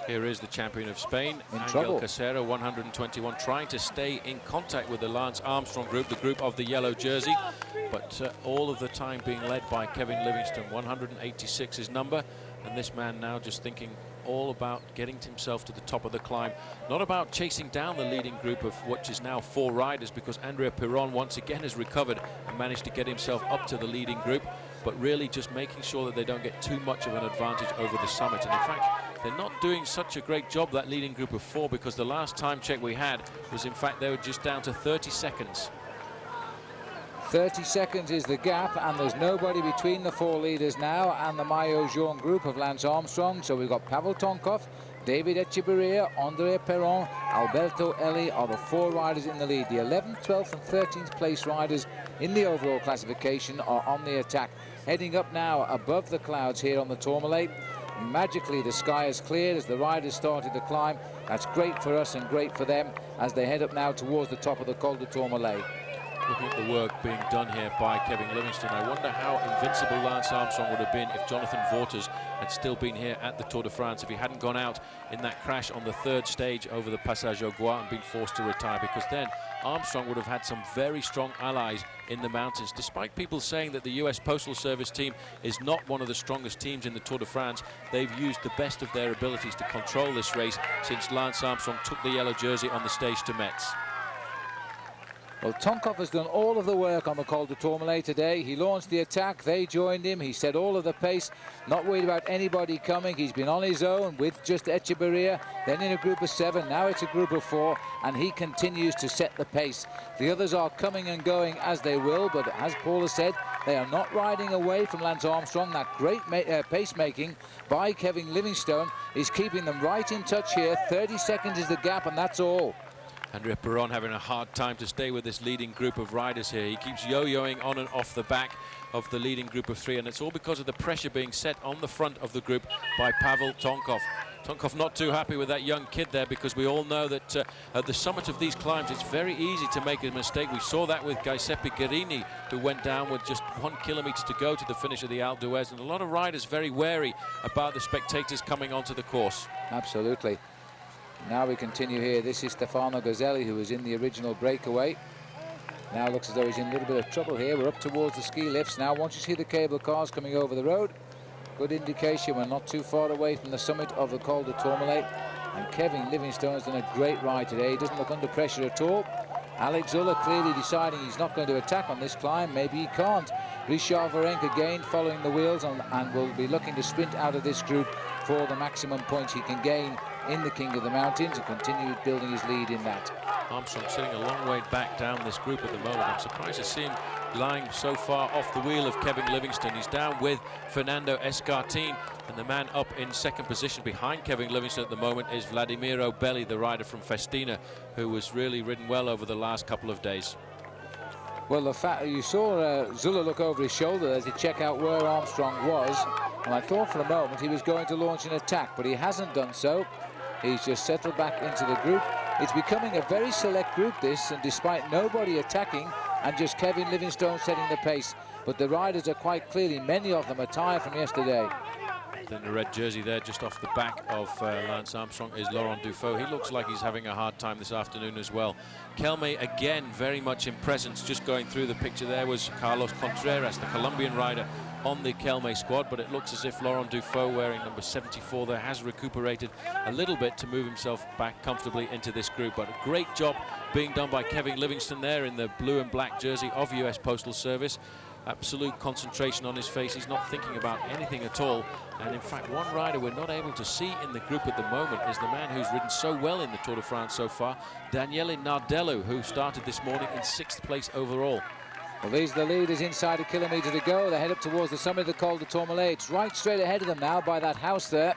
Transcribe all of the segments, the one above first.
Here is the champion of Spain, trouble. Casero, 121, trying to stay in contact with the Lance Armstrong group, the group of the yellow jersey, but all of the time being led by Kevin Livingstone. 186 his number, and this man now just thinking all about getting himself to the top of the climb, not about chasing down the leading group of which is now 4 riders, because Andrea Piron once again has recovered and managed to get himself up to the leading group, but really just making sure that they don't get too much of an advantage over the summit. And in fact, they're not doing such a great job, that leading group of 4, because the last time check we had was, in fact, they were just down to 30 seconds. 30 seconds is the gap, and there's nobody between the 4 leaders now and the Maillot Jaune group of Lance Armstrong. So we've got Pavel Tonkov, David Echeverria, Andrea Perron, Alberto Eli are the 4 riders in the lead. The 11th, 12th and 13th place riders in the overall classification are on the attack. Heading up now above the clouds here on the Tourmalet. Magically the sky has cleared as the riders started to climb. That's great for us and great for them as they head up now towards the top of the Col du Tourmalet. Looking at the work being done here by Kevin Livingstone, I wonder how invincible Lance Armstrong would have been if Jonathan Vaughters had still been here at the Tour de France, if he hadn't gone out in that crash on the 3rd stage over the Passage au Gois and been forced to retire, because then Armstrong would have had some very strong allies in the mountains. Despite people saying that the US Postal Service team is not one of the strongest teams in the Tour de France, they've used the best of their abilities to control this race since Lance Armstrong took the yellow jersey on the stage to Metz. Well, Tonkov has done all of the work on the Col du Tourmalet today. He launched the attack, they joined him, he set all of the pace, not worried about anybody coming. He's been on his own with just Echeverria, then in a group of 7, now it's a group of 4, and he continues to set the pace. The others are coming and going as they will, but as Paul has said, they are not riding away from Lance Armstrong. That great pace-making by Kevin Livingstone is keeping them right in touch here. 30 seconds is the gap, and that's all. Andrea Perron having a hard time to stay with this leading group of riders here. He keeps yo-yoing on and off the back of the leading group of 3, and it's all because of the pressure being set on the front of the group by Pavel Tonkov. Tonkov not too happy with that young kid there, because we all know that at the summit of these climbs it's very easy to make a mistake. We saw that with Giuseppe Guerini, who went down with just 1 kilometer to go to the finish of the Alpe d'Huez, and a lot of riders very wary about the spectators coming onto the course. Absolutely. Now we continue here. This is Stefano Gazzelli, who was in the original breakaway. Now looks as though he's in a little bit of trouble here. We're up towards the ski lifts now. Once you see the cable cars coming over the road, good indication we're not too far away from the summit of the Col du Tourmalet. And Kevin Livingstone has done a great ride today. He doesn't look under pressure at all. Alex Zuller clearly deciding he's not going to attack on this climb. Maybe he can't. Richard Virenque again following the wheels and will be looking to sprint out of this group for the maximum points he can gain in the King of the Mountains and continue building his lead in that. Armstrong sitting a long way back down this group at the moment. I'm surprised to see him lying so far off the wheel of Kevin Livingstone. He's down with Fernando Escartin, and the man up in 2nd position behind Kevin Livingstone at the moment is Vladimiro Belli, the rider from Festina, who was really ridden well over the last couple of days. Well, the fact you saw Zuller look over his shoulder as he check out where Armstrong was, and I thought for a moment he was going to launch an attack, but he hasn't done so. He's just settled back into the group. It's becoming a very select group, this, and despite nobody attacking and just Kevin Livingstone setting the pace, but the riders are quite clearly, many of them are tired from yesterday. Then the red jersey there just off the back of Lance Armstrong is Laurent Dufaux. He looks like he's having a hard time this afternoon as well. Kelme again very much in presence. Just going through the picture there was Carlos Contreras, the Colombian rider on the Kelme squad, but it looks as if Laurent Dufaux, wearing number 74 there, has recuperated a little bit to move himself back comfortably into this group. But a great job being done by Kevin Livingstone there in the blue and black jersey of US Postal Service. Absolute concentration on his face. He's not thinking about anything at all. And in fact, one rider we're not able to see in the group at the moment is the man who's ridden so well in the Tour de France so far, Daniele Nardello, who started this morning in 6th place overall. Well, these are the leaders inside a kilometre to go. They head up towards the summit of the Col du Tourmalet. It's right straight ahead of them now by that house there.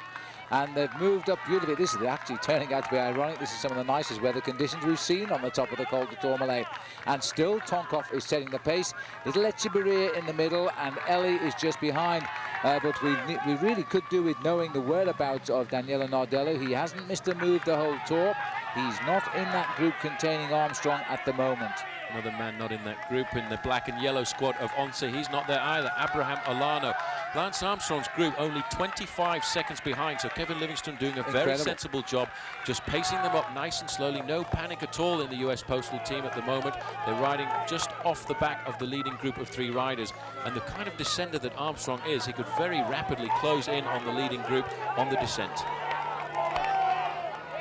And they've moved up beautifully. This is actually turning out to be ironic. This is some of the nicest weather conditions we've seen on the top of the Col du Tourmalet. And still Tonkov is setting the pace. Little Echeverria in the middle, and Eli is just behind. But we really could do with knowing the whereabouts of Daniele Nardello. He hasn't missed a move the whole tour. He's not in that group containing Armstrong at the moment. Another man not in that group in the black and yellow squad of Once. He's not there either. Abraham Olano. Lance Armstrong's group only 25 seconds behind, so Kevin Livingstone doing a very sensible job, just pacing them up nice and slowly. No panic at all in the US Postal team at the moment. They're riding just off the back of the leading group of 3 riders, and the kind of descender that Armstrong is, he could very rapidly close in on the leading group on the descent.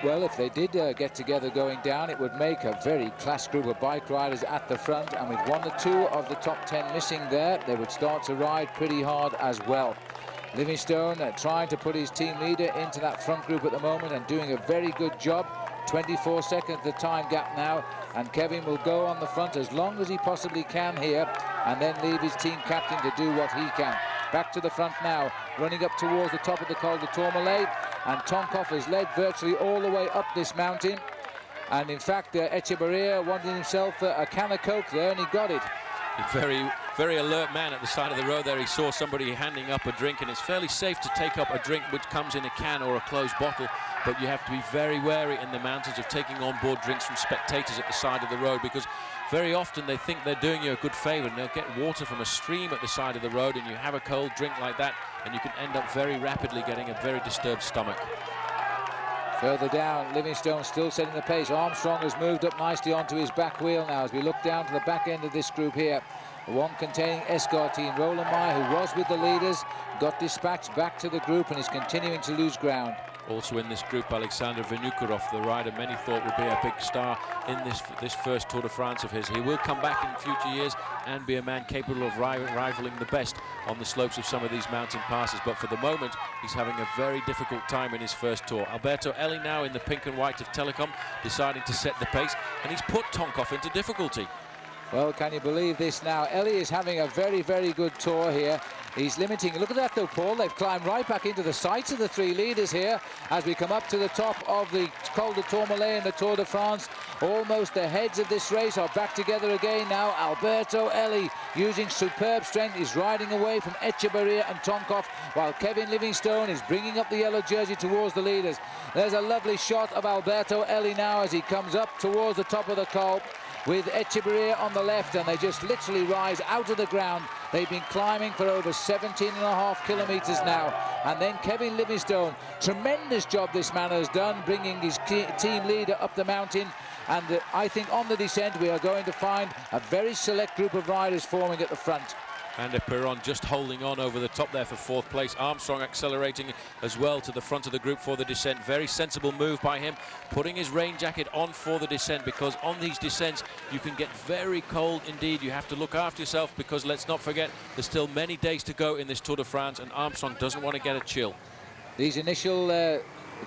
Well, if they did get together going down, it would make a very class group of bike riders at the front, and with 1 or 2 of the top 10 missing there, they would start to ride pretty hard as well. Livingstone trying to put his team leader into that front group at the moment and doing a very good job. 24 seconds the time gap now, and Kevin will go on the front as long as he possibly can here, and then leave his team captain to do what he can. Back to the front now, running up towards the top of the Col du Tourmalet, and Tonkov has led virtually all the way up this mountain. And in fact, Echevarria wanted himself a can of Coke there, and he got it. A very alert man at the side of the road there. He saw somebody handing up a drink, and it's fairly safe to take up a drink which comes in a can or a closed bottle, but you have to be very wary in the mountains of taking on board drinks from spectators at the side of the road, because very often they think they're doing you a good favor, and they'll get water from a stream at the side of the road, and you have a cold drink like that, and you can end up very rapidly getting a very disturbed stomach. Further down, Livingstone still setting the pace. Armstrong has moved up nicely onto his back wheel now as we look down to the back end of this group here. The one containing Escartine. Roland Meyer, who was with the leaders, got dispatched back to the group and is continuing to lose ground. Also in this group, Alexander Vinokurov, the rider many thought would be a big star in this first Tour de France of his. He will come back in future years and be a man capable of rivaling the best on the slopes of some of these mountain passes. But for the moment, he's having a very difficult time in his first Tour. Alberto Elli now in the pink and white of Telecom, deciding to set the pace, and he's put Tonkov into difficulty. Well, can you believe this now? Ellie is having a very, very good tour here. He's limiting. Look at that, though, Paul. They've climbed right back into the sights of the 3 leaders here as we come up to the top of the Col du Tourmalet in the Tour de France. Almost the heads of this race are back together again now. Alberto Elli, using superb strength, is riding away from Echevarria and Tonkov, while Kevin Livingstone is bringing up the yellow jersey towards the leaders. There's a lovely shot of Alberto Elli now as he comes up towards the top of the Col, with Echevarria on the left, and they just literally rise out of the ground. They've been climbing for over 17.5 kilometers now. And then Kevin Livingstone, tremendous job this man has done, bringing his team leader up the mountain. And I think on the descent we are going to find a very select group of riders forming at the front. And Perron just holding on over the top there for 4th place. Armstrong accelerating as well to the front of the group for the descent. Very sensible move by him, putting his rain jacket on for the descent, because on these descents you can get very cold indeed. You have to look after yourself, because let's not forget there's still many days to go in this Tour de France, and Armstrong doesn't want to get a chill. These initial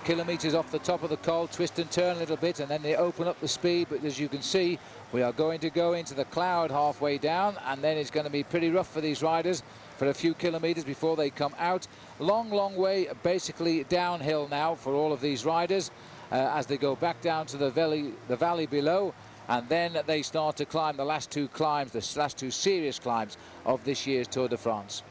kilometers off the top of the Col twist and turn a little bit, and then they open up the speed, but as you can see, we are going to go into the cloud halfway down, and then it's going to be pretty rough for these riders for a few kilometers before they come out. Long way basically downhill now for all of these riders as they go back down to the valley below, and then they start to climb the last 2 climbs, the last 2 serious climbs of this year's Tour de France.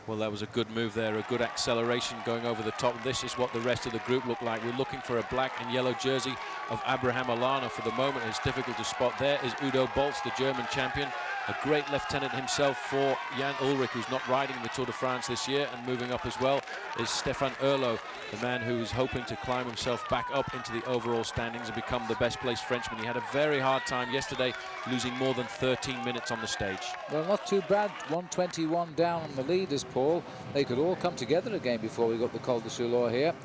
Well, that was a good move there, a good acceleration going over the top. This is what the rest of the group look like. We're looking for a black and yellow jersey of Abraham Olano for the moment. It's difficult to spot. There is Udo Bolz, the German champion, a great lieutenant himself for Jan Ullrich, who's not riding the Tour de France this year. And moving up as well is Stefan Erlo, the man who is hoping to climb himself back up into the overall standings and become the best placed Frenchman. He had a very hard time yesterday, losing more than 13 minutes on the stage. Well, not too bad. 121 down on the leaders, Paul. They could all come together again before we got the Col de Soulor here.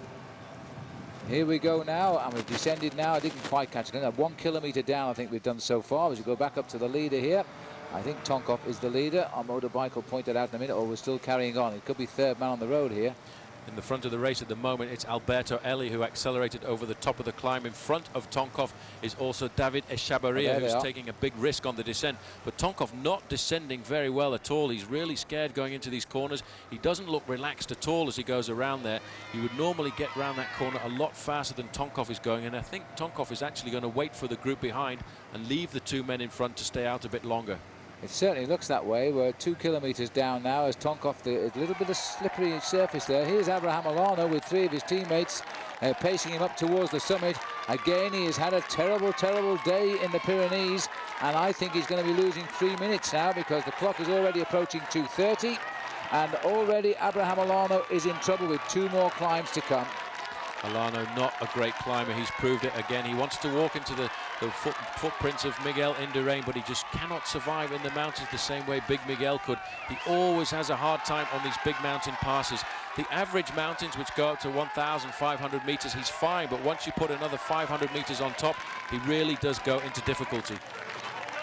Here we go now, and we've descended now. I didn't quite catch it. 1 kilometer down, I think we've done so far. As we go back up to the leader here, I think Tonkov is the leader. Our motorbike will point it out in a minute, or we're still carrying on. It could be 3rd man on the road here. In the front of the race at the moment, it's Alberto Elli who accelerated over the top of the climb. In front of Tonkov is also David Echevarria, who's taking a big risk on the descent. But Tonkov not descending very well at all. He's really scared going into these corners. He doesn't look relaxed at all as he goes around there. He would normally get around that corner a lot faster than Tonkov is going, and I think Tonkov is actually going to wait for the group behind and leave the 2 men in front to stay out a bit longer. It certainly looks that way. We're 2 kilometres down now as Tonkov, a little bit of slippery surface there. Here's Abraham Olano with 3 of his teammates pacing him up towards the summit. Again, he has had a terrible, terrible day in the Pyrenees, and I think he's going to be losing 3 minutes now because the clock is already approaching 2:30, and already Abraham Olano is in trouble with 2 more climbs to come. Olano, not a great climber. He's proved it again. He wants to walk into the footprints of Miguel Indurain, but he just cannot survive in the mountains the same way Big Miguel could. He always has a hard time on these big mountain passes. The average mountains, which go up to 1,500 meters, he's fine, but once you put another 500 meters on top, he really does go into difficulty.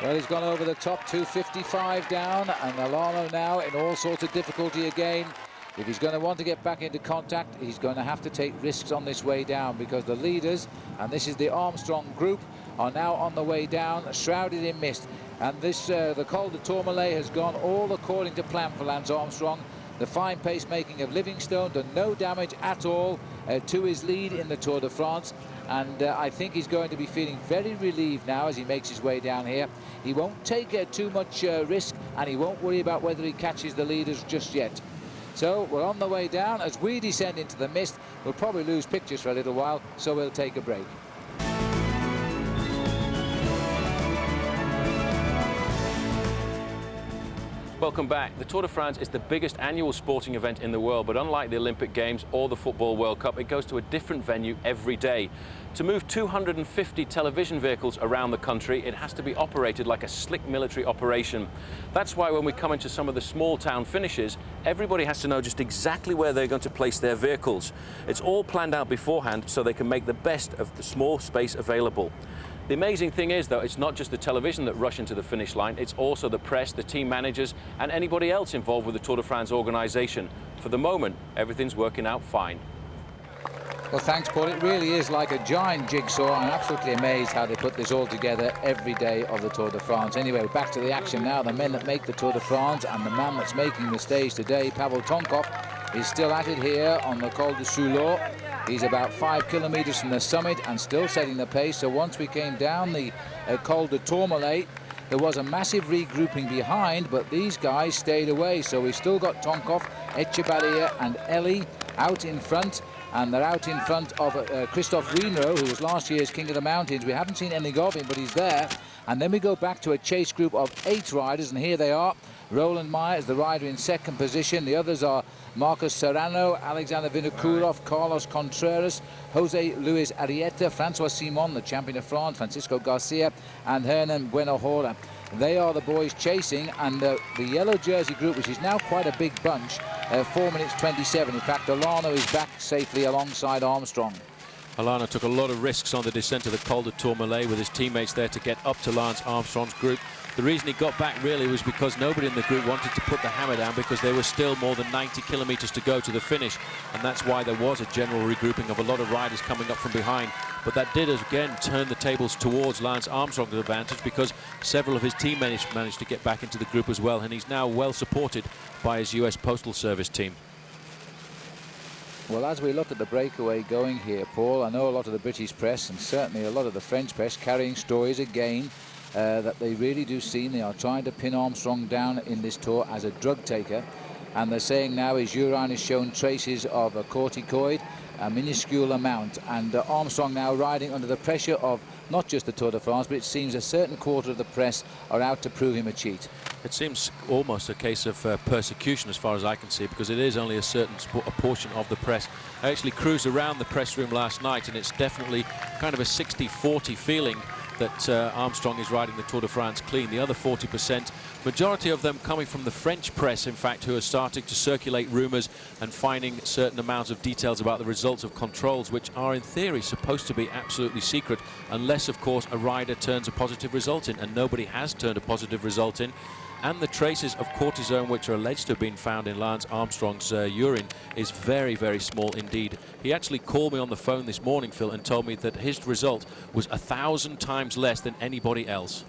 Well, he's gone over the top, 2:55 down, and Olano now in all sorts of difficulty again. If he's going to want to get back into contact, he's going to have to take risks on this way down, because the leaders, and this is the Armstrong group, are now on the way down, shrouded in mist. And this, the Col du Tourmalet has gone all according to plan for Lance Armstrong. The fine pacemaking of Livingstone done no damage at all to his lead in the Tour de France. And I think he's going to be feeling very relieved now as he makes his way down here. He won't take too much risk, and he won't worry about whether he catches the leaders just yet. So we're on the way down. As we descend into the mist, we'll probably lose pictures for a little while, so we'll take a break. Welcome back. The Tour de France is the biggest annual sporting event in the world, but unlike the Olympic Games or the Football World Cup, it goes to a different venue every day. To move 250 television vehicles around the country, it has to be operated like a slick military operation. That's why when we come into some of the small town finishes, everybody has to know just exactly where they're going to place their vehicles. It's all planned out beforehand so they can make the best of the small space available. The amazing thing is, though, it's not just the television that rush into the finish line, it's also the press, the team managers, and anybody else involved with the Tour de France organisation. For the moment, everything's working out fine. Well, thanks, Paul. It really is like a giant jigsaw. I'm absolutely amazed how they put this all together every day of the Tour de France. Anyway, back to the action now. The men that make the Tour de France, and the man that's making the stage today, Pavel Tonkov, is still at it here on the Col du Tourmalet. He's about 5 kilometres from the summit and still setting the pace. So once we came down the Col du Tourmalet, there was a massive regrouping behind, but these guys stayed away. So we've still got Tonkov, Echevarria and Eli out in front. And they're out in front of Christophe Wienro, who was last year's King of the Mountains. We haven't seen anything of him, but he's there. And then we go back to a chase group of 8 riders, and here they are. Roland Meyer is the rider in second position. The others are Marcos Serrano, Alexander Vinokourov, Carlos Contreras, Jose Luis Arrieta, Francois Simon, the champion of France, Francisco Garcia, and Hernan Buenohora. They are the boys chasing, and the yellow jersey group, which is now quite a big bunch, 4 minutes 27. In fact, Olano is back safely alongside Armstrong. Olano took a lot of risks on the descent of the Col du Tourmalet with his teammates there to get up to Lance Armstrong's group. The reason he got back really was because nobody in the group wanted to put the hammer down, because there were still more than 90 kilometres to go to the finish, and that's why there was a general regrouping of a lot of riders coming up from behind. But that did again turn the tables towards Lance Armstrong's advantage, because several of his teammates managed to get back into the group as well, and he's now well supported by his US Postal Service team. Well, as we look at the breakaway going here, Paul, I know a lot of the British press and certainly a lot of the French press carrying stories again that they really do seem they are trying to pin Armstrong down in this tour as a drug taker, and they're saying now his urine has shown traces of a corticoid, a minuscule amount, and Armstrong now riding under the pressure of not just the Tour de France, but it seems a certain quarter of the press are out to prove him a cheat. It seems almost a case of persecution as far as I can see, because it is only a certain portion of the press. I actually cruised around the press room last night, and it's definitely kind of a 60-40 feeling that Armstrong is riding the Tour de France clean. The other 40%, majority of them coming from the French press, in fact, who are starting to circulate rumours and finding certain amounts of details about the results of controls, which are in theory supposed to be absolutely secret, unless of course a rider turns a positive result in, and nobody has turned a positive result in. And the traces of cortisone, which are alleged to have been found in Lance Armstrong's urine, is very, very small indeed. He actually called me on the phone this morning, Phil, and told me that his result was 1,000 times less than anybody else.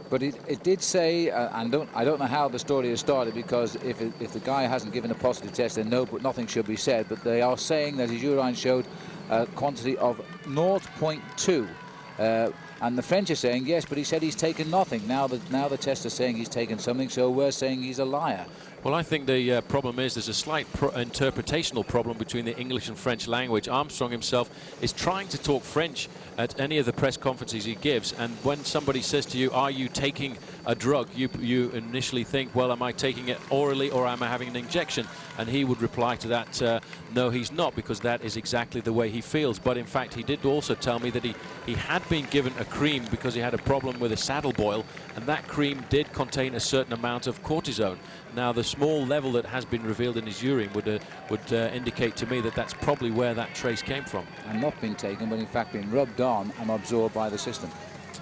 But it did say, and I don't know how the story has started, because if the guy hasn't given a positive test, then nothing should be said. But they are saying that his urine showed a quantity of 0.2. And the French are saying, yes, but he said he's taken nothing. Now the test are saying he's taken something, so we're saying he's a liar. Well, I think the problem is there's a slight interpretational problem between the English and French language. Armstrong himself is trying to talk French at any of the press conferences he gives, and when somebody says to you, are you taking a drug, you initially think, well, am I taking it orally or am I having an injection? And he would reply to that, no, he's not, because that is exactly the way he feels. But in fact, he did also tell me that he had been given a cream because he had a problem with a saddle boil, and that cream did contain a certain amount of cortisone. Now, the small level that has been revealed in his urine would indicate to me that that's probably where that trace came from. And not been taken, but in fact been rubbed on and absorbed by the system.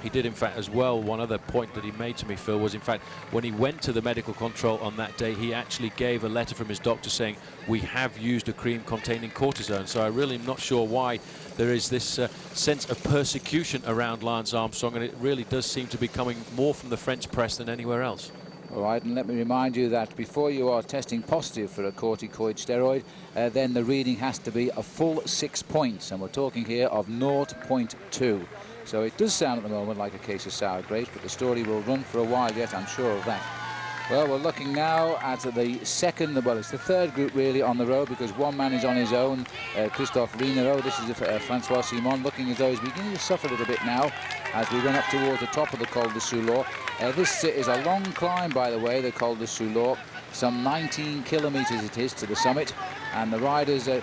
He did, in fact, as well. One other point that he made to me, Phil, was in fact when he went to the medical control on that day, he actually gave a letter from his doctor saying, we have used a cream containing cortisone. So I really am not sure why there is this sense of persecution around Lance Armstrong, and it really does seem to be coming more from the French press than anywhere else. All right, and let me remind you that before you are testing positive for a corticoid steroid, then the reading has to be a full 6 points, and we're talking here of 0.2. So it does sound at the moment like a case of sour grapes, but the story will run for a while yet, I'm sure of that. Well, we're looking now at the second, well, it's the third group really on the road, because one man is on his own, Christophe Rienero. This is Francois Simon, looking as though he's beginning to suffer a little bit now as we run up towards the top of the Col du Tourmalet. This is a long climb, by the way, the Col du Tourmalet. Some 19 kilometers it is to the summit, and the riders are,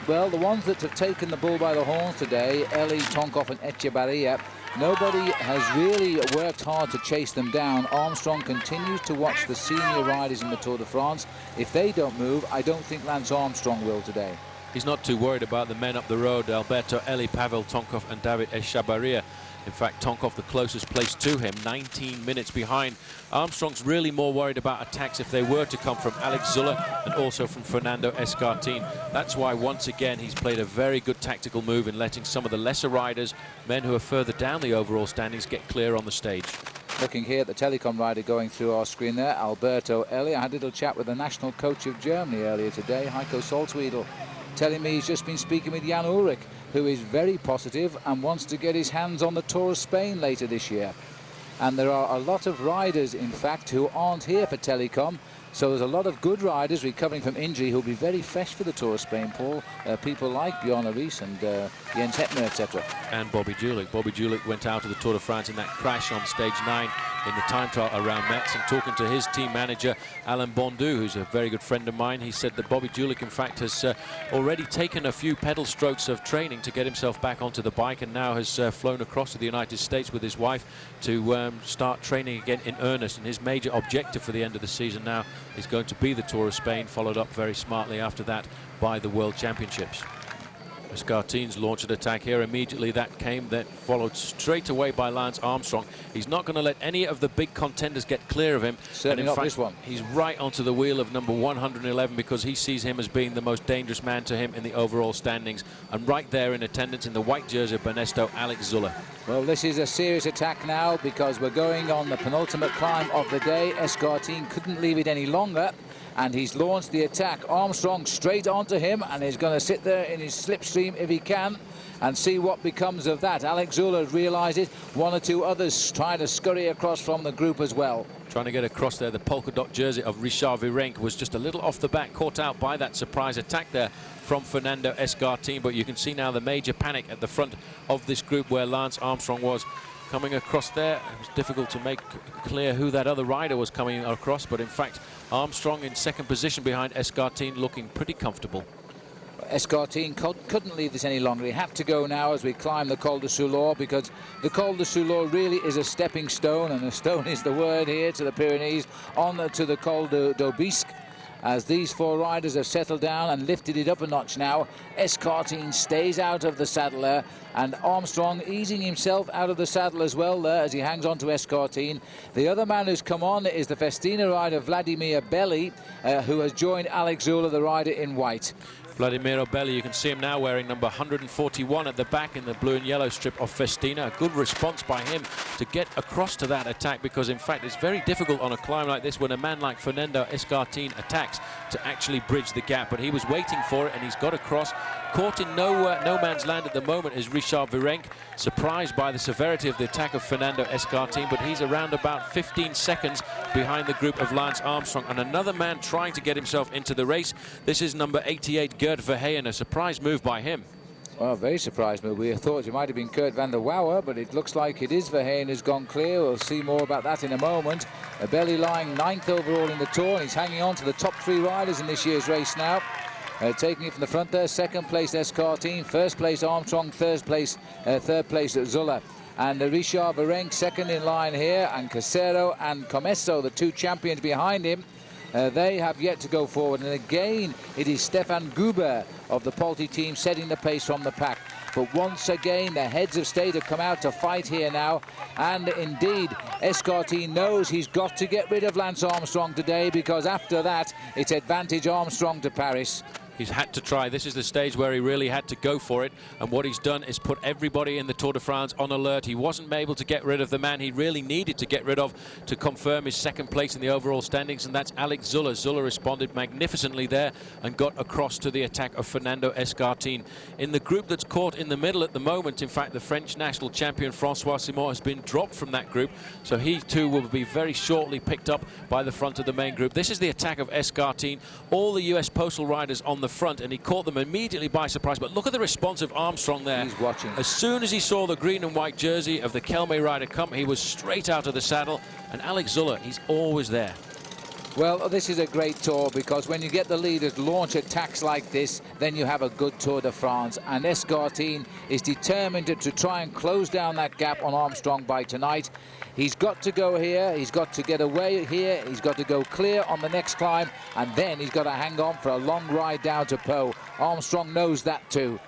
well, the ones that have taken the bull by the horns today, Elie, Tonkov and Echevarria, nobody has really worked hard to chase them down. Armstrong continues to watch the senior riders in the Tour de France. If they don't move, I don't think Lance Armstrong will today. He's not too worried about the men up the road, Alberto Elie, Pavel Tonkov and David Echevarria. In fact, Tonkov the closest place to him, 19 minutes behind. Armstrong's really more worried about attacks if they were to come from Alex Zuller and also from Fernando Escartin. That's why, once again, he's played a very good tactical move in letting some of the lesser riders, men who are further down the overall standings, get clear on the stage. Looking here at the telecom rider going through our screen there, Alberto Elie. I had a little chat with the national coach of Germany earlier today, Heiko Salzwiedel, telling me he's just been speaking with Jan Ullrich, who is very positive and wants to get his hands on the Tour of Spain later this year. And there are a lot of riders, in fact, who aren't here for telecom. So there's a lot of good riders recovering from injury who'll be very fresh for the Tour of Spain, Paul. People like Bjorn Ries and Jens Hettner, etc. And Bobby Julich. Bobby Julich went out of the Tour de France in that crash on stage 9 in the time trial around Metz, and talking to his team manager, Alain Bondu, who's a very good friend of mine, he said that Bobby Julich, in fact, has already taken a few pedal strokes of training to get himself back onto the bike, and now has flown across to the United States with his wife to start training again in earnest. And his major objective for the end of the season now is going to be the Tour of Spain, followed up very smartly after that by the World Championships. Escartin's launched an attack here. Immediately that came, then followed straight away by Lance Armstrong. He's not going to let any of the big contenders get clear of him. Certainly and in not fact, this one. He's right onto the wheel of number 111 because he sees him as being the most dangerous man to him in the overall standings. And right there in attendance in the white jersey of Banesto, Alex Zuller. Well, this is a serious attack now because we're going on the penultimate climb of the day. Escartin couldn't leave it any longer, and he's launched the attack. Armstrong straight onto him, and he's going to sit there in his slipstream if he can and see what becomes of that. Alex Zuller realised it. One or two others trying to scurry across from the group as well. Trying to get across there. The polka dot jersey of Richard Virenque was just a little off the back, caught out by that surprise attack there from Fernando Escartin. But you can see now the major panic at the front of this group where Lance Armstrong was. Coming across there, it was difficult to make clear who that other rider was coming across, but in fact Armstrong in second position behind Escartin, looking pretty comfortable. Escartin couldn't leave this any longer. He had to go now as we climb the Col du Tourmalet, because the Col du Tourmalet really is a stepping stone, and a stone is the word here, to the Pyrenees, on to the Col d'Aubisque. As these four riders have settled down and lifted it up a notch now, Escartin stays out of the saddle there, and Armstrong easing himself out of the saddle as well there as he hangs on to Escartin. The other man who's come on is the Festina rider Vladimir Belli, who has joined Alex Zuller, the rider in white. Vladimir Belli, you can see him now wearing number 141 at the back in the blue and yellow strip of Festina. A good response by him to get across to that attack, because in fact it's very difficult on a climb like this when a man like Fernando Escartin attacks to actually bridge the gap. But he was waiting for it, and he's got across, caught in no man's land at the moment is Richard Virenque, surprised by the severity of the attack of Fernando Escartin, but he's around about 15 seconds behind the group of Lance Armstrong. And another man trying to get himself into the race. This is number 88, Gert Verheyen, a surprise move by him. Well, very surprised move. We thought it might have been Kurt van der Wouwer, but it looks like it is Verheyen who's gone clear. We'll see more about that in a moment. Belly lying 9th overall in the Tour, and he's hanging on to the top 3 riders in this year's race now. Taking it from the front there, 2nd place Escartin, 1st place Armstrong, 3rd place Zuller. And Richard Virenque 2nd in line here, and Casero and Comesso, the 2 champions behind him. They have yet to go forward, and again it is Stefan Guber of the Polti team setting the pace from the pack. But once again the heads of state have come out to fight here now, and indeed Escartin knows he's got to get rid of Lance Armstrong today, because after that it's advantage Armstrong to Paris. He's had to try. This is the stage where he really had to go for it, and what he's done is put everybody in the Tour de France on alert. He wasn't able to get rid of the man he really needed to get rid of to confirm his 2nd place in the overall standings, and that's Alex Zuller. Zuller responded magnificently there and got across to the attack of Fernando Escartin. In the group that's caught in the middle at the moment, in fact, the French national champion Francois Simon has been dropped from that group, so he too will be very shortly picked up by the front of the main group. This is the attack of Escartin. All the US postal riders on the front, and he caught them immediately by surprise. But look at the response of Armstrong there. He's watching. As soon as he saw the green and white jersey of the Kelme rider come, he was straight out of the saddle. And Alex Zuller, he's always there. Well, this is a great Tour, because when you get the leaders launch attacks like this, then you have a good Tour de France. And Escartin is determined to try and close down that gap on Armstrong by tonight. He's got to go here, he's got to get away here, he's got to go clear on the next climb, and then he's got to hang on for a long ride down to Pau. Armstrong knows that too.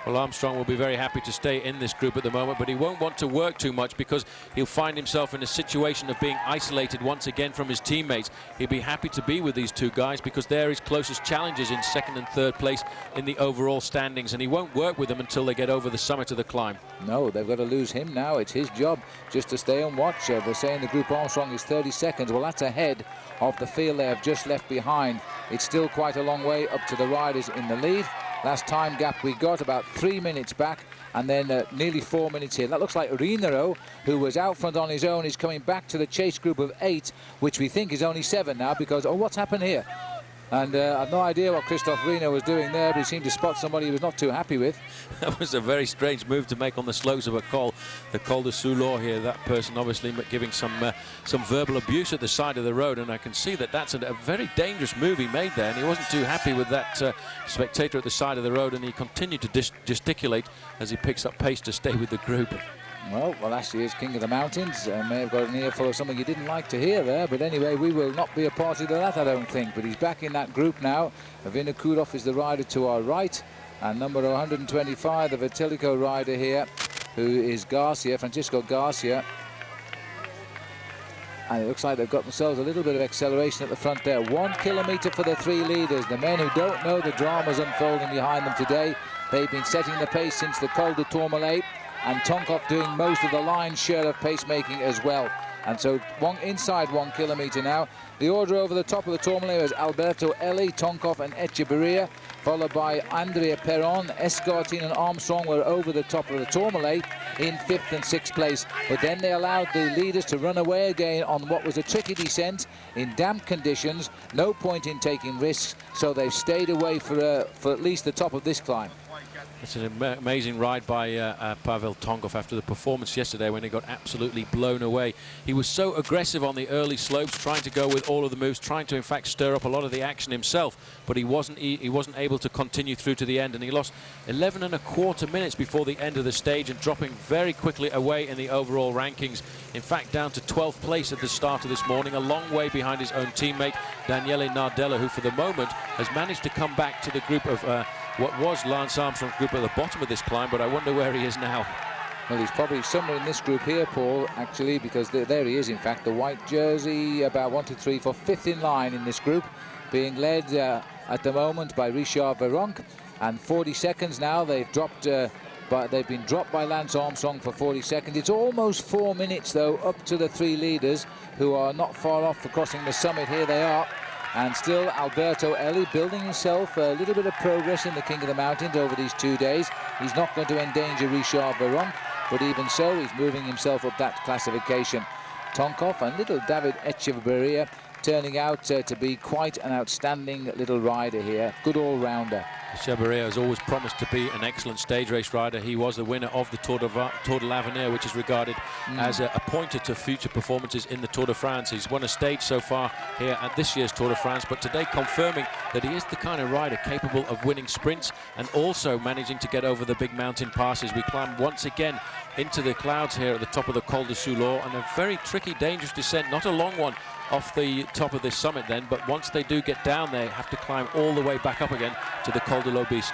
Well, Armstrong will be very happy to stay in this group at the moment, but he won't want to work too much, because he'll find himself in a situation of being isolated once again from his teammates. He'll be happy to be with these 2 guys, because they're his closest challengers in 2nd and 3rd place in the overall standings, and he won't work with them until they get over the summit of the climb. No, they've got to lose him now. It's his job just to stay and watch. They're saying the group Armstrong is 30 seconds. Well, that's ahead of the field they have just left behind. It's still quite a long way up to the riders in the lead. Last time gap we got about 3 minutes back, and then nearly 4 minutes here. That looks like Rinero, who was out front on his own, is coming back to the chase group of 8, which we think is only 7 now, because, oh, what's happened here? And I've no idea what Christophe Reno was doing there, but he seemed to spot somebody he was not too happy with. That was a very strange move to make on the slopes of a col, the Col du Tourmalet here. That person obviously giving some verbal abuse at the side of the road, and I can see that that's a very dangerous move he made there, and he wasn't too happy with that spectator at the side of the road, and he continued to gesticulate as he picks up pace to stay with the group. Well, last year's King of the Mountains may have got an earful of something you didn't like to hear there, but anyway, we will not be a party to that, I don't think. But he's back in that group now. Vinokourov is the rider to our right, and number 125, the Vitilico rider here, who is Garcia, Francisco Garcia. And it looks like they've got themselves a little bit of acceleration at the front there. 1 kilometre for the 3 leaders, the men who don't know the dramas unfolding behind them today. They've been setting the pace since the Col du Tourmalet, and Tonkov doing most of the lion's share of pacemaking as well. And so inside 1 kilometre now. The order over the top of the Tourmalet was Alberto Elli, Tonkov and Echeverria, followed by Andrea Perron. Escartin and Armstrong were over the top of the Tourmalet in 5th and 6th place. But then they allowed the leaders to run away again on what was a tricky descent in damp conditions. No point in taking risks, so they've stayed away for at least the top of this climb. It's an amazing ride by Pavel Tonkov after the performance yesterday, when he got absolutely blown away. He was so aggressive on the early slopes, trying to go with all of the moves, trying to in fact stir up a lot of the action himself, but he wasn't able to continue through to the end, and he lost 11.25 minutes before the end of the stage, and dropping very quickly away in the overall rankings. In fact, down to 12th place at the start of this morning, a long way behind his own teammate Daniele Nardella, who for the moment has managed to come back to the group of what was Lance Armstrong's group at the bottom of this climb, but I wonder where he is now. Well, he's probably somewhere in this group here, Paul, actually, because there he is, in fact, the white jersey, about 1, 2, 3, 4, 5th in line in this group, being led at the moment by Richard Virenque, and 40 seconds now. They've been dropped by Lance Armstrong for 40 seconds. It's almost 4 minutes, though, up to the 3 leaders, who are not far off for crossing the summit. Here they are. And still Alberto Eli building himself a little bit of progress in the King of the Mountains over these 2 days. He's not going to endanger Richard Veron, but even so, he's moving himself up that classification. Tonkov and little David Echeverria turning out to be quite an outstanding little rider here. Good all-rounder. Echeverria has always promised to be an excellent stage race rider. He was the winner of the Tour de l'Avenir, which is regarded as a pointer to future performances in the Tour de France. He's won a stage so far here at this year's Tour de France, but today confirming that he is the kind of rider capable of winning sprints and also managing to get over the big mountain passes. We climb once again into the clouds here at the top of the Col du Tourmalet, and a very tricky, dangerous descent, not a long one off the top of this summit then, but once they do get down, they have to climb all the way back up again to the Col de l'Aubisque.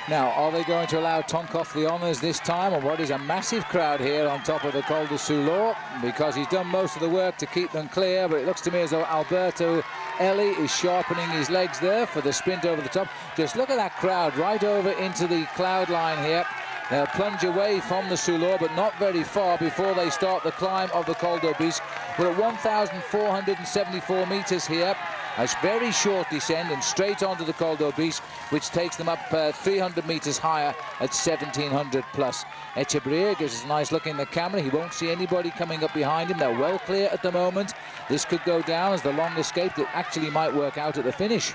Now, are they going to allow Tonkov the honours this time, or what is a massive crowd here on top of the Col du Tourmalet? Because he's done most of the work to keep them clear, but it looks to me as though Alberto Eli is sharpening his legs there for the sprint over the top. Just look at that crowd right over into the cloud line here. They'll plunge away from the Tourmalet, but not very far before they start the climb of the Col d'Aubisque. We're at 1,474 metres here. A very short descent and straight onto the Col d'Aubisque, which takes them up 300 metres higher at 1,700 plus. Echeverria gives us a nice look in the camera. He won't see anybody coming up behind him. They're well clear at the moment. This could go down as the long escape that actually might work out at the finish.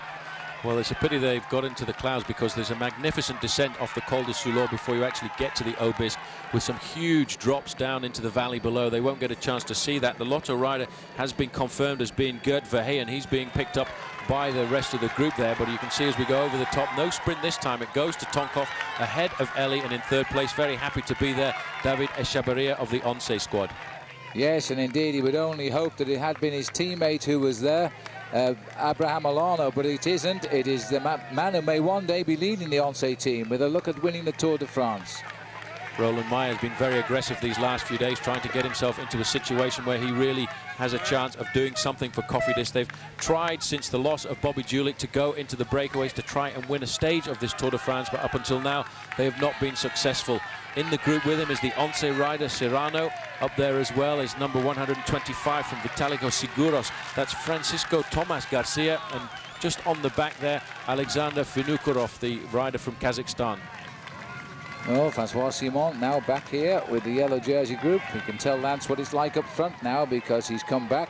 Well, it's a pity they've got into the clouds, because there's a magnificent descent off the Col du Tourmalet before you actually get to the Aubisque, with some huge drops down into the valley below. They won't get a chance to see that. The Lotto rider has been confirmed as being Gert Verheyen. He's being picked up by the rest of the group there, but you can see as we go over the top, no sprint this time. It goes to Tonkov ahead of Eli, and in third place, very happy to be there, David Echeverria of the Once squad. Yes, and indeed, he would only hope that it had been his teammate who was there, Abraham Alano, but it isn't. It is the man who may one day be leading the Once team with a look at winning the Tour de France. Roland Meyer has been very aggressive these last few days, trying to get himself into a situation where he really has a chance of doing something for Cofidis. They've tried since the loss of Bobby Julich to go into the breakaways to try and win a stage of this Tour de France, but up until now they have not been successful. In the group with him is the Once rider Serrano. Up there as well is number 125 from Vitalico Seguros. That's Francisco Tomas Garcia, and just on the back there, Alexander Vinokurov, the rider from Kazakhstan. Well, Francois Simon now back here with the yellow jersey group. We can tell Lance what it's like up front now, because he's come back.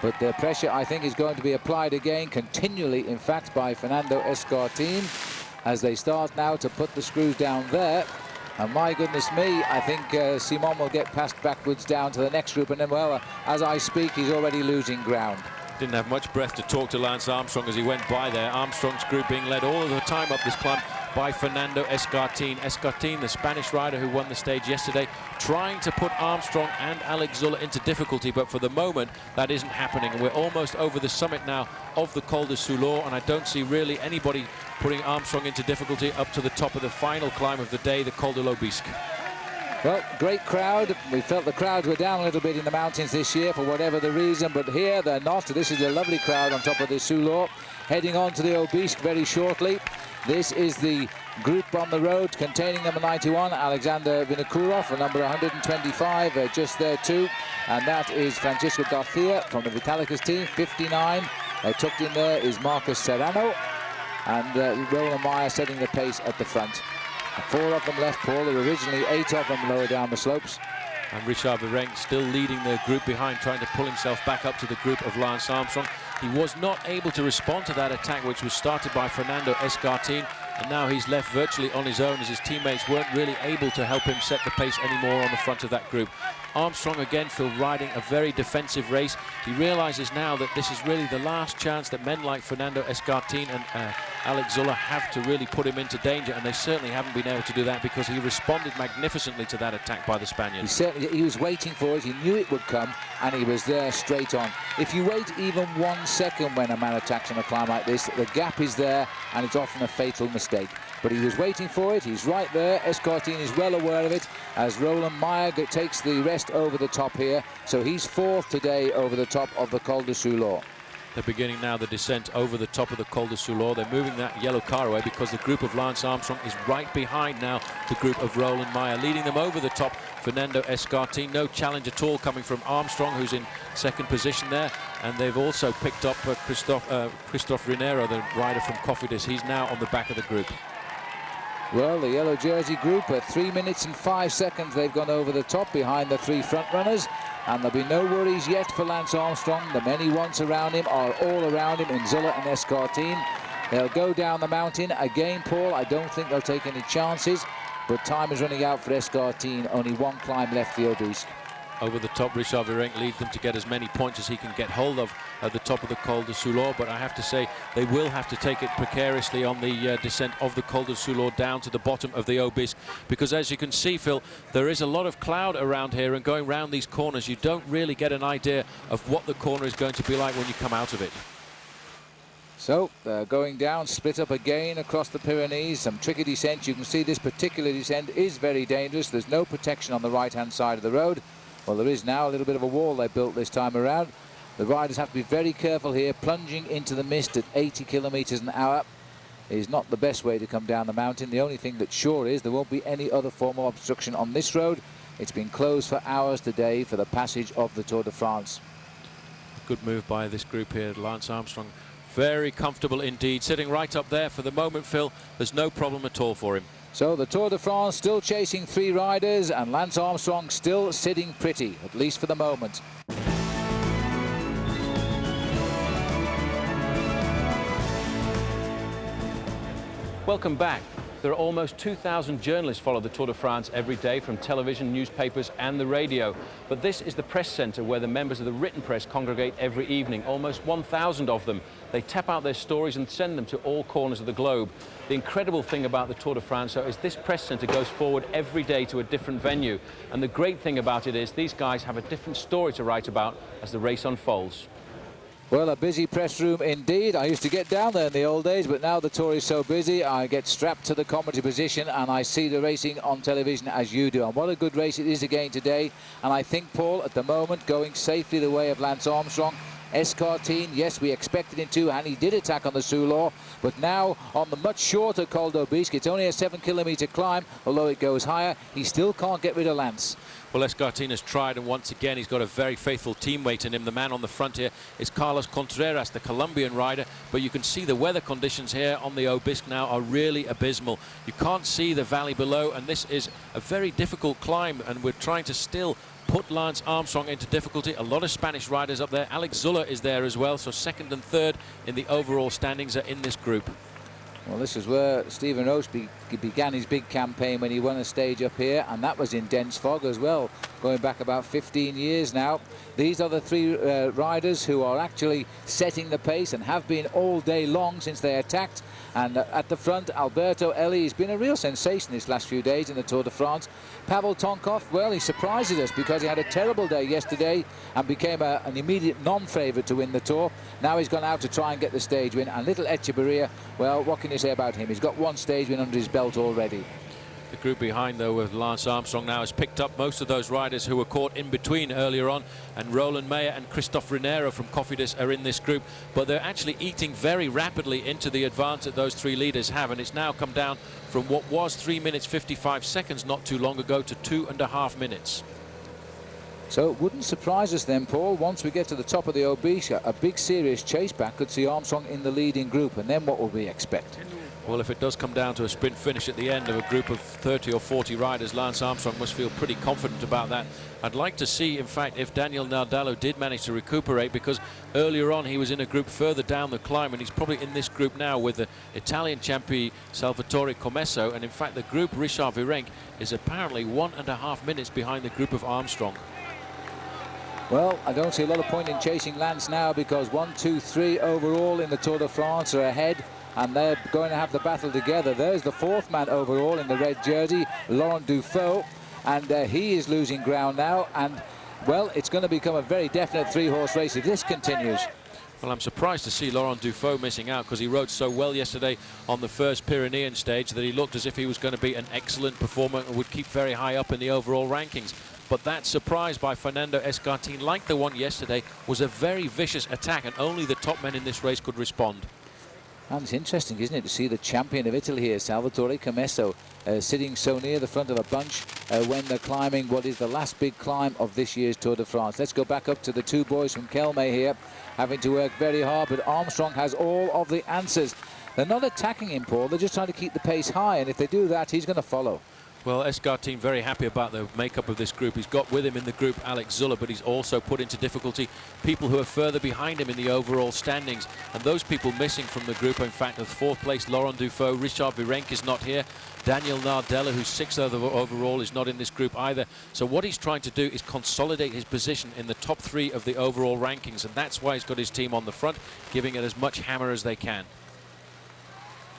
But the pressure, I think, is going to be applied again, continually, in fact, by Fernando Escartin, as they start now to put the screws down there. And my goodness me, I think Simon will get passed backwards down to the next group. And then, well, as I speak, he's already losing ground. Didn't have much breath to talk to Lance Armstrong as he went by there. Armstrong's group being led all of the time up this climb by Fernando Escartin. Escartin, the Spanish rider who won the stage yesterday, trying to put Armstrong and Alex Zuller into difficulty, but for the moment that isn't happening. And we're almost over the summit now of the Col du Tourmalet, and I don't see really anybody putting Armstrong into difficulty up to the top of the final climb of the day, the Col de l'Aubisque. Well, great crowd. We felt the crowds were down a little bit in the mountains this year for whatever the reason, but here they're not. This is a lovely crowd on top of the Tourmalet, heading on to the Aubisque very shortly. This is the group on the road containing number 91, Alexander Vinokurov, and number 125 just there too. And that is Francisco Garcia from the Vitalicus team, 59. Tucked in there is Marcos Serrano, and Roland Meyer setting the pace at the front. 4 of them left, Paul. There were originally 8 of them lower down the slopes. And Richard Virenque still leading the group behind, trying to pull himself back up to the group of Lance Armstrong. He was not able to respond to that attack, which was started by Fernando Escartin, and now he's left virtually on his own, as his teammates weren't really able to help him set the pace anymore on the front of that group. Armstrong again still riding a very defensive race. He realizes now that this is really the last chance that men like Fernando Escartin and Alex Zuller have to really put him into danger, and they certainly haven't been able to do that, because he responded magnificently to that attack by the Spaniard. He was waiting for it. He knew it would come, and he was there straight on. If you wait even 1 second when a man attacks on a climb like this, the gap is there, and it's often a fatal mistake. But he was waiting for it. He's right there. Escartin is well aware of it, as Roland Meyer takes the rest over the top here. So he's 4th today over the top of the Col du Tourmalet. They're beginning now the descent over the top of the Col du Tourmalet. They're moving that yellow car away, because the group of Lance Armstrong is right behind now the group of Roland Meyer, leading them over the top Fernando Escartin. No challenge at all coming from Armstrong, who's in second position there. And they've also picked up Christophe Rinero, the rider from Cofidis. He's now on the back of the group. Well, the yellow jersey group at 3 minutes and 5 seconds. They've gone over the top behind the three front runners. And there'll be no worries yet for Lance Armstrong. The men he wants around him are all around him in Zuller and Escartin. They'll go down the mountain again, Paul. I don't think they'll take any chances, but time is running out for Escartin. Only one climb left, the Obisque. Over the top, Richard Virenque leads them to get as many points as he can get hold of at the top of the Col du Tourmalet, but I have to say they will have to take it precariously on the descent of the Col du Tourmalet down to the bottom of the Obisque, because as you can see, Phil, there is a lot of cloud around here, and going round these corners you don't really get an idea of what the corner is going to be like when you come out of it. So going down, split up again across the Pyrenees, some tricky descent. You can see this particular descent is very dangerous. There's no protection on the right hand side of the road. Well, there is now a little bit of a wall they built this time around. The riders have to be very careful here. Plunging into the mist at 80 kilometers an hour is not the best way to come down the mountain. The only thing that's sure is there won't be any other form of obstruction on this road. It's been closed for hours today for the passage of the Tour de France. Good move by this group here. Lance Armstrong very comfortable indeed, sitting right up there for the moment, Phil. There's no problem at all for him. So the Tour de France still chasing three riders, and Lance Armstrong still sitting pretty, at least for the moment. Welcome back. There are almost 2,000 journalists follow the Tour de France every day from television, newspapers and the radio. But this is the press centre where the members of the written press congregate every evening, almost 1,000 of them. They tap out their stories and send them to all corners of the globe. The incredible thing about the Tour de France, though, is this press centre goes forward every day to a different venue. And the great thing about it is these guys have a different story to write about as the race unfolds. Well, a busy press room indeed. I used to get down there in the old days, but now the Tour is so busy, I get strapped to the commentary position and I see the racing on television as you do. And what a good race it is again today. And I think, Paul, at the moment, going safely the way of Lance Armstrong. Escartin, yes, we expected him to, and he did attack on the Soulor, but now on the much shorter Col d'Aubisque, it's only a 7-kilometer climb, although it goes higher, he still can't get rid of Lance. Well, Escartin has tried, and once again he's got a very faithful teammate in him. The man on the front here is Carlos Contreras, the Colombian rider, but you can see the weather conditions here on the Obisque now are really abysmal. You can't see the valley below, and this is a very difficult climb, and we're trying to still put Lance Armstrong into difficulty. A lot of Spanish riders up there. Alex Zuller is there as well, so second and third in the overall standings are in this group. Well, this is where Stephen Roche began his big campaign when he won a stage up here, and that was in dense fog as well, going back about 15 years now. These are the three riders who are actually setting the pace and have been all day long since they attacked. And at the front, Alberto Eli has been a real sensation this last few days in the Tour de France. Pavel Tonkov, well, he surprises us because he had a terrible day yesterday and became an immediate non-favourite to win the Tour. Now he's gone out to try and get the stage win. And little Echeverria, well, what can you say about him? He's got one stage win under his belt already. The group behind, though, with Lance Armstrong now has picked up most of those riders who were caught in between earlier on, and Roland Meyer and Christophe Rinero from Cofidis are in this group, but they're actually eating very rapidly into the advance that those three leaders have, and it's now come down from what was 3 minutes 55 seconds not too long ago to 2.5 minutes. So it wouldn't surprise us then, Paul, once we get to the top of the Obisque, a big serious chase back could see Armstrong in the leading group, and then what will we expect? Well, if it does come down to a sprint finish at the end of a group of 30 or 40 riders, Lance Armstrong must feel pretty confident about that. I'd like to see, in fact, if Daniel Nardalo did manage to recuperate, because earlier on he was in a group further down the climb, and he's probably in this group now with the Italian champion Salvatore Commesso, and in fact the group Richard Virenque is apparently 1.5 minutes behind the group of Armstrong. Well, I don't see a lot of point in chasing Lance now, because 1, 2, 3 overall in the Tour de France are ahead, and they're going to have the battle together. There's the fourth man overall in the red jersey, Laurent Dufaux, and he is losing ground now, and well, it's going to become a very definite three-horse race if this continues. Well, I'm surprised to see Laurent Dufaux missing out, because he rode so well yesterday on the first Pyrenean stage that he looked as if he was going to be an excellent performer and would keep very high up in the overall rankings. But that surprise by Fernando Escartin, like the one yesterday, was a very vicious attack, and only the top men in this race could respond. And it's interesting, isn't it, to see the champion of Italy here, Salvatore Commesso, sitting so near the front of a bunch. when they're climbing what is the last big climb of this year's Tour de France. Let's go back up to the two boys from Kelme here, having to work very hard, but Armstrong has all of the answers. They're not attacking him, Paul, they're just trying to keep the pace high, and if they do that, he's going to follow. Well, Escartine very happy about the makeup of this group. He's got with him in the group Alex Zuller, but he's also put into difficulty people who are further behind him in the overall standings. And those people missing from the group, in fact, of fourth place, Laurent Dufaux, Richard Virenque is not here. Daniel Nardella, who's sixth overall, is not in this group either. So what he's trying to do is consolidate his position in the top three of the overall rankings. And that's why he's got his team on the front, giving it as much hammer as they can.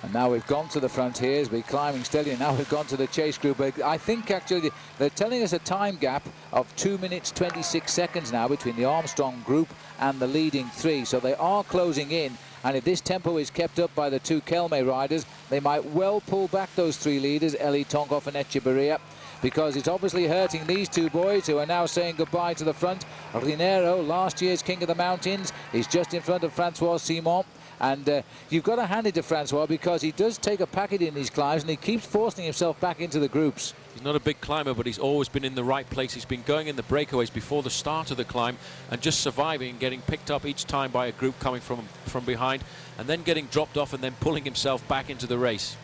And now we've gone to the front here as we're climbing steadily, and now we've gone to the chase group. I think actually they're telling us a time gap of 2 minutes 26 seconds now between the Armstrong group and the leading three. So they are closing in, and if this tempo is kept up by the two Kelme riders, they might well pull back those three leaders, Eli Tonkov and Echeverria, because it's obviously hurting these two boys who are now saying goodbye to the front. Rinero, last year's King of the Mountains, is just in front of Francois Simon. And you've got to hand it to Francois, because he does take a packet in these climbs and he keeps forcing himself back into the groups. He's not a big climber, but he's always been in the right place. He's been going in the breakaways before the start of the climb and just surviving and getting picked up each time by a group coming from behind, and then getting dropped off and then pulling himself back into the race.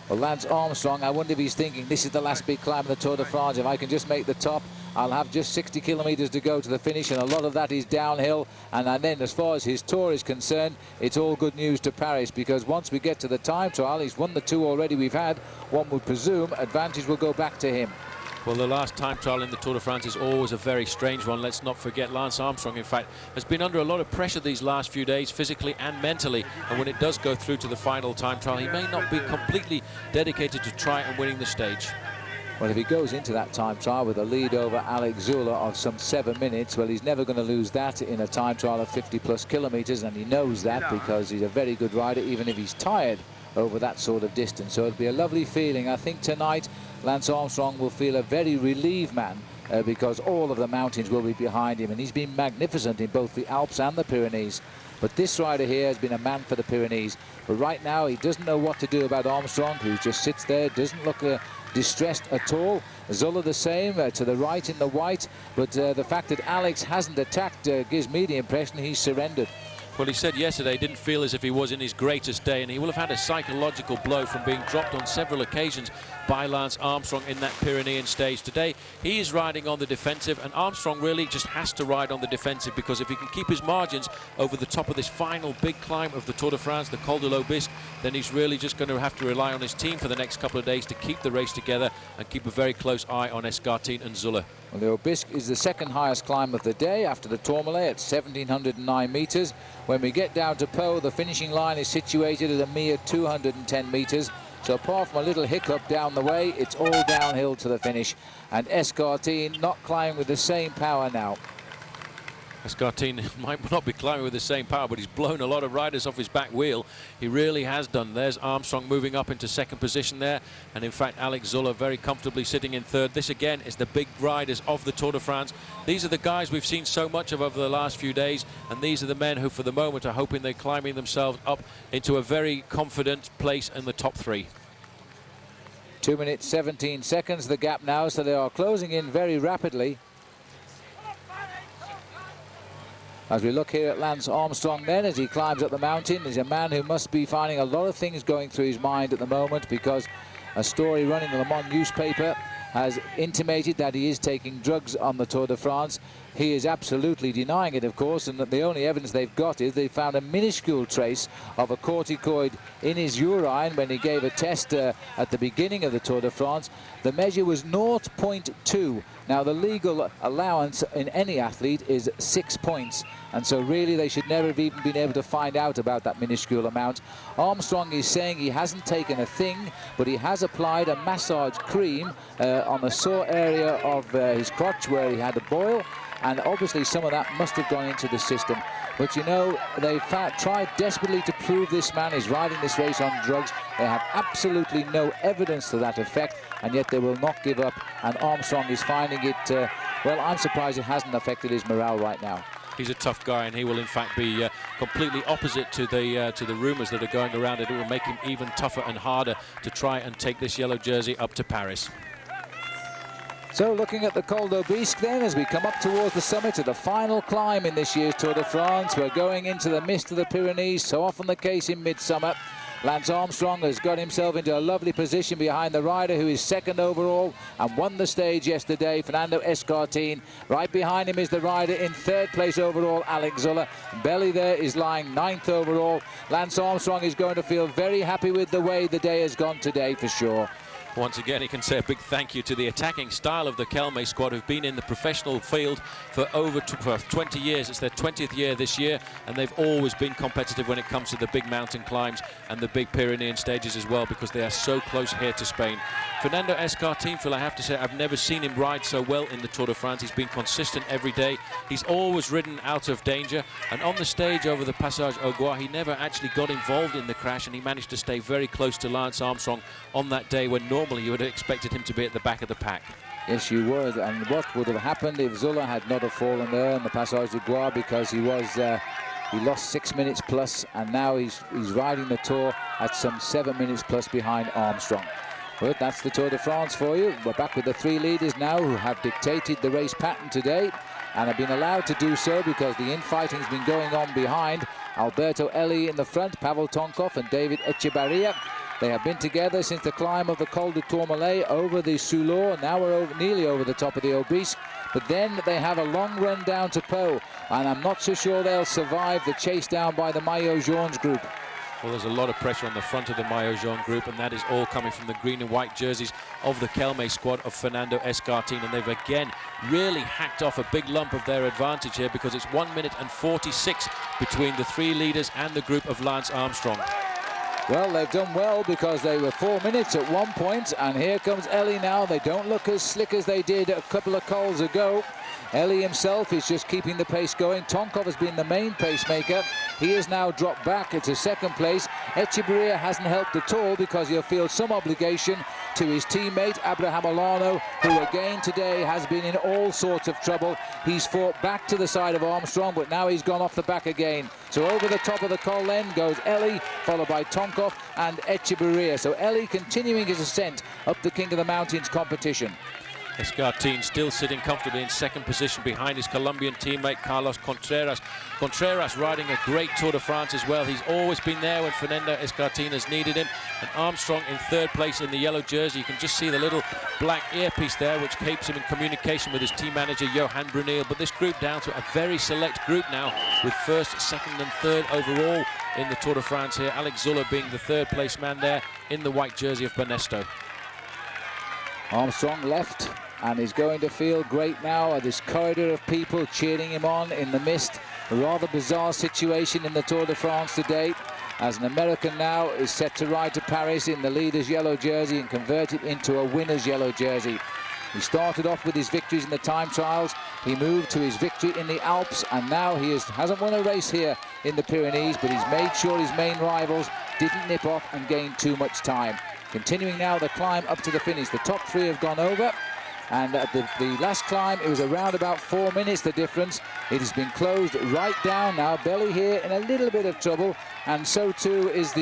Well, Lance Armstrong, I wonder if he's thinking, this is the last big climb of the Tour de France. If I can just make the top, I'll have just 60 kilometres to go to the finish, and a lot of that is downhill. And then as far as his tour is concerned, it's all good news to Paris, because once we get to the time trial, he's won the two already we've had. One would presume advantage will go back to him. Well, the last time trial in the Tour de France is always a very strange one. Let's not forget Lance Armstrong, in fact, has been under a lot of pressure these last few days, physically and mentally. And when it does go through to the final time trial, he may not be completely dedicated to try and winning the stage. Well, if he goes into that time trial with a lead over Alex Zuller of some 7 minutes, well, he's never going to lose that in a time trial of 50+ kilometres, and he knows that because he's a very good rider, even if he's tired over that sort of distance. So it'll be a lovely feeling. I think tonight Lance Armstrong will feel a very relieved man, because all of the mountains will be behind him, and he's been magnificent in both the Alps and the Pyrenees. But this rider here has been a man for the Pyrenees. But right now he doesn't know what to do about Armstrong, who just sits there, doesn't look distressed at all. Zuller the same, to the right in the white. But the fact that Alex hasn't attacked gives me the impression he's surrendered. Well, he said yesterday he didn't feel as if he was in his greatest day, and he will have had a psychological blow from being dropped on several occasions by Lance Armstrong in that Pyrenean stage. Today, he is riding on the defensive, and Armstrong really just has to ride on the defensive, because if he can keep his margins over the top of this final big climb of the Tour de France, the Col de l'Aubisque, then he's really just going to have to rely on his team for the next couple of days to keep the race together and keep a very close eye on Escartine and Zuller. Well, the Aubisque is the second highest climb of the day after the Tourmalet at 1,709 metres. When we get down to Pau, the finishing line is situated at a mere 210 metres. So apart from a little hiccup down the way, it's all downhill to the finish. And Escartine not climbing with the same power now. Escartine might not be climbing with the same power, but he's blown a lot of riders off his back wheel. He really has done. There's Armstrong moving up into second position there, and in fact Alex Zuller very comfortably sitting in third. This again is the big riders of the Tour de France. These are the guys we've seen so much of over the last few days, and these are the men who for the moment are hoping they're climbing themselves up into a very confident place in the top three. 2 minutes 17 seconds the gap now, so they are closing in very rapidly. As we look here at Lance Armstrong then, as he climbs up the mountain, he's a man who must be finding a lot of things going through his mind at the moment, because a story running in the Le Monde newspaper has intimated that he is taking drugs on the Tour de France. He is absolutely denying it, of course, and the only evidence they've got is they found a minuscule trace of a corticoid in his urine when he gave a test at the beginning of the Tour de France. The measure was 0.2. Now, the legal allowance in any athlete is 6 points, and so really they should never have even been able to find out about that minuscule amount. Armstrong is saying he hasn't taken a thing, but he has applied a massage cream on the sore area of his crotch where he had a boil, and obviously some of that must have gone into the system. But you know, they've tried desperately to prove this man is riding this race on drugs. They have absolutely no evidence to that effect, and yet they will not give up, and Armstrong is finding it, well, I'm surprised it hasn't affected his morale right now. He's a tough guy, and he will in fact be completely opposite to the rumours that are going around. It will make him even tougher and harder to try and take this yellow jersey up to Paris. So looking at the Col d'Aubisque then, as we come up towards the summit of the final climb in this year's Tour de France. We're going into the mist of the Pyrenees, so often the case in midsummer. Lance Armstrong has got himself into a lovely position behind the rider who is second overall and won the stage yesterday, Fernando Escartin. Right behind him is the rider in third place overall, Alex Zuller. Belly there is lying ninth overall. Lance Armstrong is going to feel very happy with the way the day has gone today for sure. Once again, he can say a big thank you to the attacking style of the Kelme squad, who've been in the professional field for over 20 years. It's their 20th year this year, and they've always been competitive when it comes to the big mountain climbs and the big Pyrenean stages as well, because they are so close here to Spain. Fernando Escartin, Phil, I have to say, I've never seen him ride so well in the Tour de France. He's been consistent every day. He's always ridden out of danger, and on the stage over the Passage au Gois, he never actually got involved in the crash, and he managed to stay very close to Lance Armstrong on that day when normally you would have expected him to be at the back of the pack. Yes, you would. And what would have happened if Zuller had not have fallen there in the Passage du Gois, because he lost 6 minutes plus, and now he's riding the Tour at some 7 minutes plus behind Armstrong. But that's the Tour de France for you. We're back with the three leaders now who have dictated the race pattern today and have been allowed to do so because the infighting has been going on behind. Alberto Eli in the front, Pavel Tonkov and David Echebarria. They have been together since the climb of the Col du Tourmalet over the Soulor. Now we're nearly over the top of the Aubisque. But then they have a long run down to Pau, and I'm not so sure they'll survive the chase down by the Maillot Jaunes group. Well, there's a lot of pressure on the front of the Maillot Jaune group, and that is all coming from the green and white jerseys of the Kelme squad of Fernando Escartin, and they've again really hacked off a big lump of their advantage here, because it's 1 minute and 46 between the three leaders and the group of Lance Armstrong. Well, they've done well because they were 4 minutes at one point, and here comes Eli now. They don't look as slick as they did a couple of cols ago. Eli himself is just keeping the pace going. Tonkov has been the main pacemaker. He has now dropped back into second place. Echebarria hasn't helped at all because he'll feel some obligation to his teammate Abraham Olano, who again today has been in all sorts of trouble. He's fought back to the side of Armstrong, but now he's gone off the back again. So over the top of the col then goes Eli, followed by Tonkov and Echebarria. So Eli continuing his ascent up the King of the Mountains competition. Escartin still sitting comfortably in second position behind his Colombian teammate Carlos Contreras. Contreras riding a great Tour de France as well. He's always been there when Fernando Escartin has needed him. And Armstrong in third place in the yellow jersey. You can just see the little black earpiece there, which keeps him in communication with his team manager Johan Brunel. But this group down to a very select group now, with first, second and third overall in the Tour de France here. Alex Zuller being the third place man there in the white jersey of Banesto. Armstrong left, and he's going to feel great now at this corridor of people cheering him on in the mist. A rather bizarre situation in the Tour de France today, as an American now is set to ride to Paris in the leader's yellow jersey and convert it into a winner's yellow jersey. He started off with his victories in the time trials. He moved to his victory in the Alps, and now he hasn't won a race here in the Pyrenees, but he's made sure his main rivals didn't nip off and gain too much time. Continuing now the climb up to the finish. The top three have gone over, and at the last climb it was around about 4 minutes the difference. It has been closed right down now. Belly here in a little bit of trouble, and so too is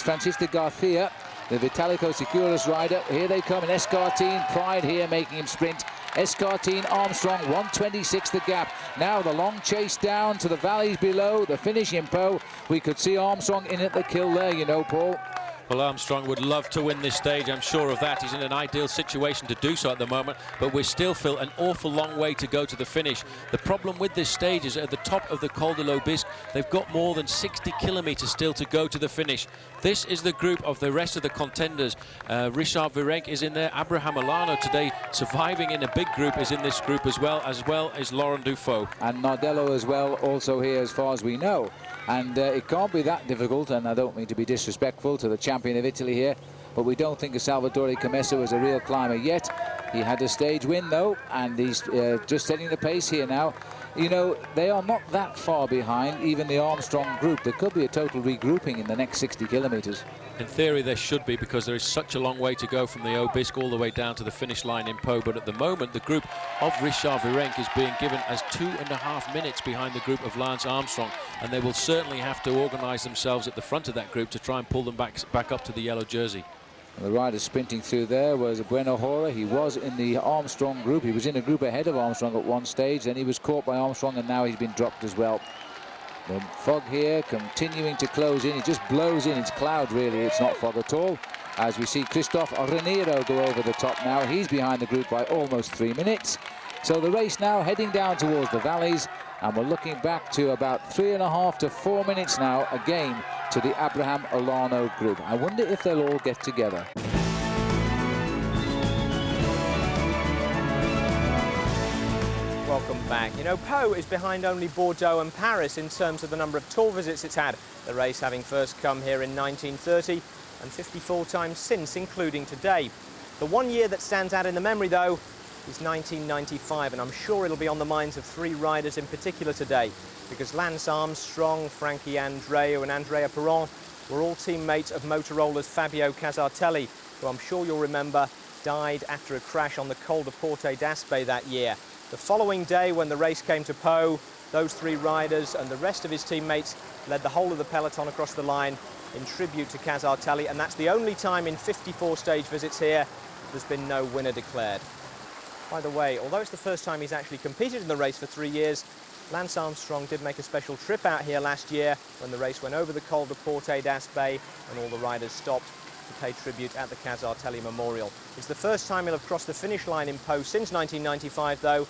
Francisco Garcia, the Vitalico Securus rider. Here they come, and Escartin, Pride here making him sprint. Escartin, Armstrong, 1:26 the gap. Now the long chase down to the valleys below, the finish in Pau. We could see Armstrong in at the kill there, you know, Paul. Well, Armstrong would love to win this stage, I'm sure of that. He's in an ideal situation to do so at the moment, but we're still, Phil, an awful long way to go to the finish. The problem with this stage is at the top of the Col de l'Aubisque, they've got more than 60 kilometers still to go to the finish. This is the group of the rest of the contenders. Richard Virenque is in there. Abraham Olano today, surviving in a big group, is in this group as well as Laurent Dufaux. And Nardello as well, also here as far as we know. And it can't be that difficult, and I don't mean to be disrespectful to the champion of Italy here, but we don't think of Salvatore Comessa as a real climber yet. He had a stage win though, and he's just setting the pace here now. You know, they are not that far behind, even the Armstrong group. There could be a total regrouping in the next 60 kilometers. In theory there should be, because there is such a long way to go from the Aubisque all the way down to the finish line in Pau. But at the moment the group of Richard Virenque is being given as 2.5 minutes behind the group of Lance Armstrong, and they will certainly have to organise themselves at the front of that group to try and pull them back up to the yellow jersey. The rider sprinting through there was Bueno Hora. He was in the Armstrong group. He was in a group ahead of Armstrong at one stage. Then he was caught by Armstrong, and now he's been dropped as well. The fog here continuing to close in. It just blows in. It's cloud, really. It's not fog at all. As we see Christophe Reniero go over the top now. He's behind the group by almost 3 minutes. So the race now heading down towards the valleys. And we're looking back to about 3.5 to 4 minutes now, again, to the Abraham Olano group. I wonder if they'll all get together. Welcome back. You know, Pau is behind only Bordeaux and Paris in terms of the number of tour visits it's had. The race having first come here in 1930 and 54 times since, including today. The one year that stands out in the memory, though, is 1995, and I'm sure it'll be on the minds of 3 riders in particular today, because Lance Armstrong, Frankie Andreu and Andrea Perron were all teammates of Motorola's Fabio Casartelli, who I'm sure you'll remember died after a crash on the Col du Porte d'Aspet that year. The following day, when the race came to Pau, those 3 riders and the rest of his teammates led the whole of the peloton across the line in tribute to Casartelli, and that's the only time in 54 stage visits here there's been no winner declared. By the way, although it's the first time he's actually competed in the race for 3 years, Lance Armstrong did make a special trip out here last year when the race went over the Col du Porte d'Aspet and all the riders stopped to pay tribute at the Casartelli Memorial. It's the first time he'll have crossed the finish line in Pau since 1995, though,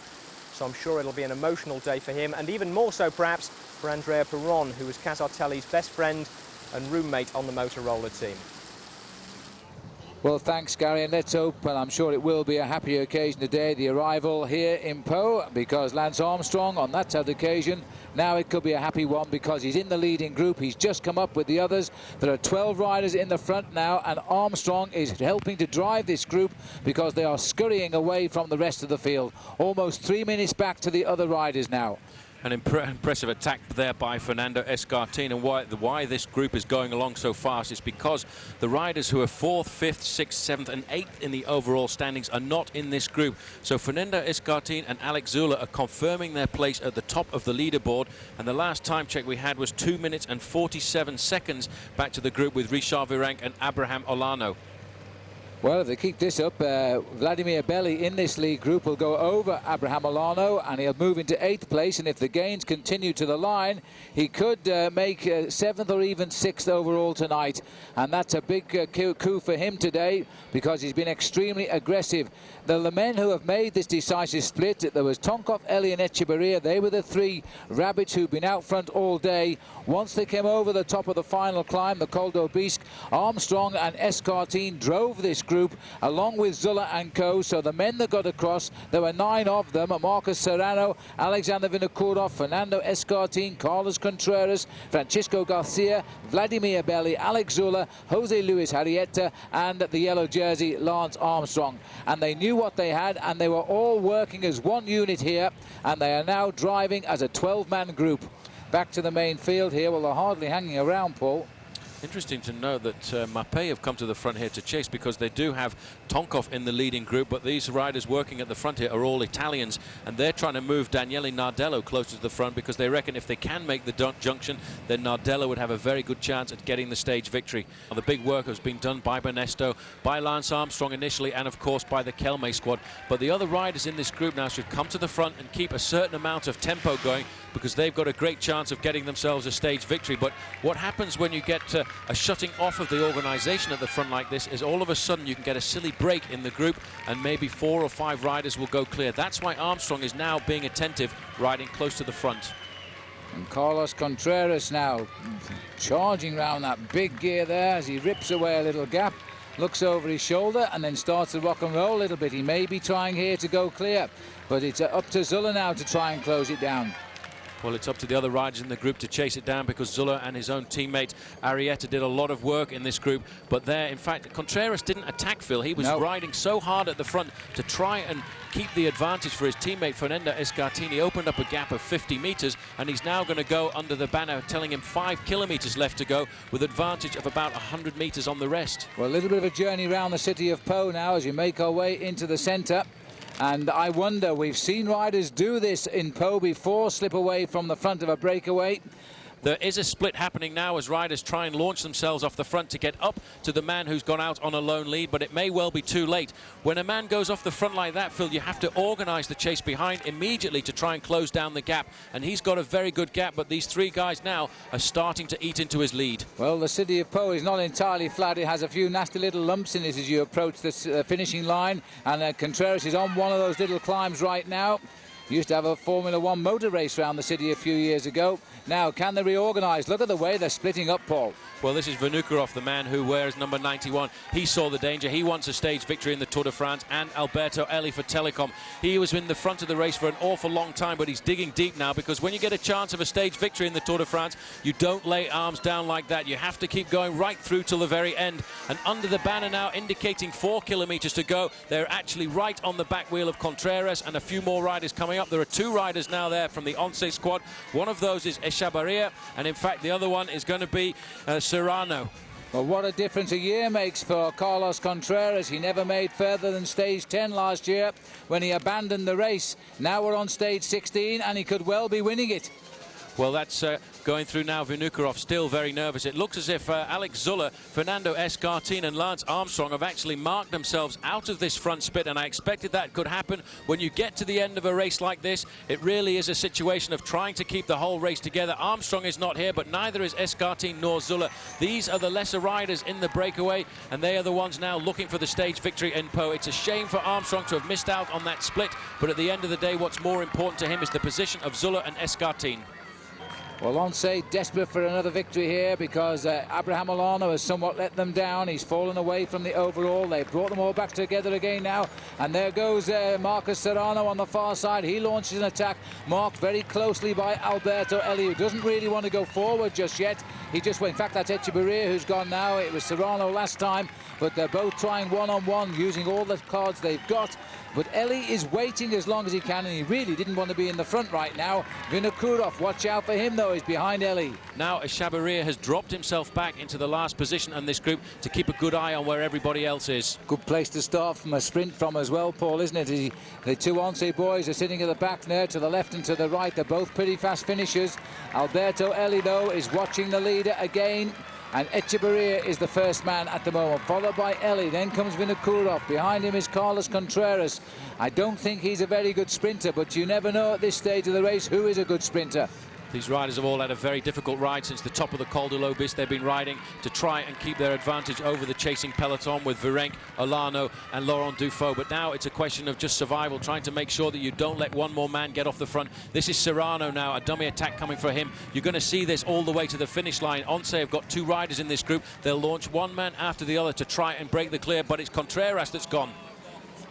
so I'm sure it'll be an emotional day for him, and even more so perhaps for Andrea Perron, who was Casartelli's best friend and roommate on the Motorola team. Well, thanks, Gary, and let's hope, and I'm sure it will be a happy occasion today, the arrival here in Pau, because Lance Armstrong, on that occasion, now it could be a happy one because he's in the leading group. He's just come up with the others. There are 12 riders in the front now, and Armstrong is helping to drive this group because they are scurrying away from the rest of the field. Almost 3 minutes back to the other riders now. An impressive attack there by Fernando Escartin, and why this group is going along so fast is because the riders who are 4th, 5th, 6th, 7th and 8th in the overall standings are not in this group. So Fernando Escartin and Alex Zula are confirming their place at the top of the leaderboard, and the last time check we had was 2 minutes and 47 seconds back to the group with Richard Virenque and Abraham Olano. Well, if they keep this up, Vladimir Belli in this league group will go over Abraham Olano, and he'll move into 8th place. And if the gains continue to the line, he could make 7th or even 6th overall tonight. And that's a big coup for him today because he's been extremely aggressive. The men who have made this decisive split, there was Tonkov, Eli and Echeverria. They were the 3 rabbits who've been out front all day. Once they came over the top of the final climb, the Col d'Aubisque, Armstrong and Escartin drove this group along with Zula and co. So the men that got across, there were 9 of them: Marcus Serrano, Alexander Vinokurov, Fernando Escartin, Carlos Contreras, Francisco Garcia, Vladimir Belli, Alex Zula, Jose Luis Arrieta and the yellow jersey Lance Armstrong. And they knew what they had, and they were all working as one unit here, and they are now driving as a 12-man group. Back to the main field here. Well, they're hardly hanging around, Paul. Interesting to know that Mapei have come to the front here to chase, because they do have Tonkov in the leading group, but these riders working at the front here are all Italians, and they're trying to move Daniele Nardello closer to the front because they reckon if they can make the junction, then Nardello would have a very good chance at getting the stage victory. Well, the big work has been done by Bernesto, by Lance Armstrong initially, and of course by the Kelme squad. But the other riders in this group now should come to the front and keep a certain amount of tempo going, because they've got a great chance of getting themselves a stage victory. But what happens when you get a shutting off of the organisation at the front like this is all of a sudden you can get a silly break in the group, and maybe 4 or 5 riders will go clear. That's why Armstrong is now being attentive, riding close to the front. And Carlos Contreras now charging round that big gear there as he rips away a little gap, looks over his shoulder and then starts to rock and roll a little bit. He may be trying here to go clear, but it's up to Zula now to try and close it down. Well, it's up to the other riders in the group to chase it down, because Zula and his own teammate Arrieta did a lot of work in this group. But there, in fact, Contreras didn't attack Phil. He was riding so hard at the front to try and keep the advantage for his teammate Fernando Escartin. He opened up a gap of 50 meters, and he's now going to go under the banner, telling him 5 kilometers left to go, with advantage of about 100 meters on the rest. Well, a little bit of a journey around the city of Pau now as we make our way into the centre. And I wonder, we've seen riders do this in Pau before, slip away from the front of a breakaway. There is a split happening now as riders try and launch themselves off the front to get up to the man who's gone out on a lone lead, but it may well be too late. When a man goes off the front like that, Phil, you have to organise the chase behind immediately to try and close down the gap, and he's got a very good gap, but these three guys now are starting to eat into his lead. Well, the city of Po is not entirely flat. It has a few nasty little lumps in it as you approach the finishing line, and Contreras is on one of those little climbs right now. Used to have a Formula One motor race around the city a few years ago. Now, can they reorganise? Look at the way they're splitting up, Paul. Well, this is Vinokurov, the man who wears number 91. He saw the danger. He wants a stage victory in the Tour de France, and Alberto Eli for Telecom. He was in the front of the race for an awful long time, but he's digging deep now, because when you get a chance of a stage victory in the Tour de France, you don't lay arms down like that. You have to keep going right through till the very end. And under the banner now, indicating 4 kilometres to go, they're actually right on the back wheel of Contreras, and a few more riders coming up. There are 2 riders now there from the Once squad. One of those is Echavarria, and in fact the other one is going to be Serrano. Well, what a difference a year makes for Carlos Contreras. He never made further than stage 10 last year when he abandoned the race. Now we're on stage 16 and he could well be winning it. Well, that's going through now. Vinokurov still very nervous. It looks as if Alex Zuller, Fernando Escartin and Lance Armstrong have actually marked themselves out of this front split, and I expected that could happen. When you get to the end of a race like this, it really is a situation of trying to keep the whole race together. Armstrong is not here, but neither is Escartin nor Zuller. These are the lesser riders in the breakaway, and they are the ones now looking for the stage victory in Po. It's a shame for Armstrong to have missed out on that split, but at the end of the day, what's more important to him is the position of Zuller and Escartin. Well, Once desperate for another victory here, because Abraham Olano has somewhat let them down. He's fallen away from the overall. They've brought them all back together again now. And there goes Marcus Serrano on the far side. He launches an attack, marked very closely by Alberto Eli, who doesn't really want to go forward just yet. He just went. In fact, that's Echevarria who's gone now. It was Serrano last time, but they're both trying one-on-one, using all the cards they've got. But Eli is waiting as long as he can, and he really didn't want to be in the front right now. Vinokurov, watch out for him, though. He's behind Eli. Now Echavarria has dropped himself back into the last position on this group to keep a good eye on where everybody else is. Good place to start from a sprint from as well, Paul, isn't it? The 2 Once boys are sitting at the back there, to the left and to the right. They're both pretty fast finishers. Alberto Eli, though, is watching the leader again. And Echevarria is the first man at the moment, followed by Eli. Then comes Vinokurov. Behind him is Carlos Contreras. I don't think he's a very good sprinter, but you never know at this stage of the race who is a good sprinter. These riders have all had a very difficult ride since the top of the Col du Lobis. They've been riding to try and keep their advantage over the chasing peloton with Virenque, Olano and Laurent Dufaux. But now it's a question of just survival, trying to make sure that you don't let one more man get off the front. This is Serrano now, a dummy attack coming for him. You're going to see this all the way to the finish line. Once have got 2 riders in this group. They'll launch one man after the other to try and break the clear, but it's Contreras that's gone.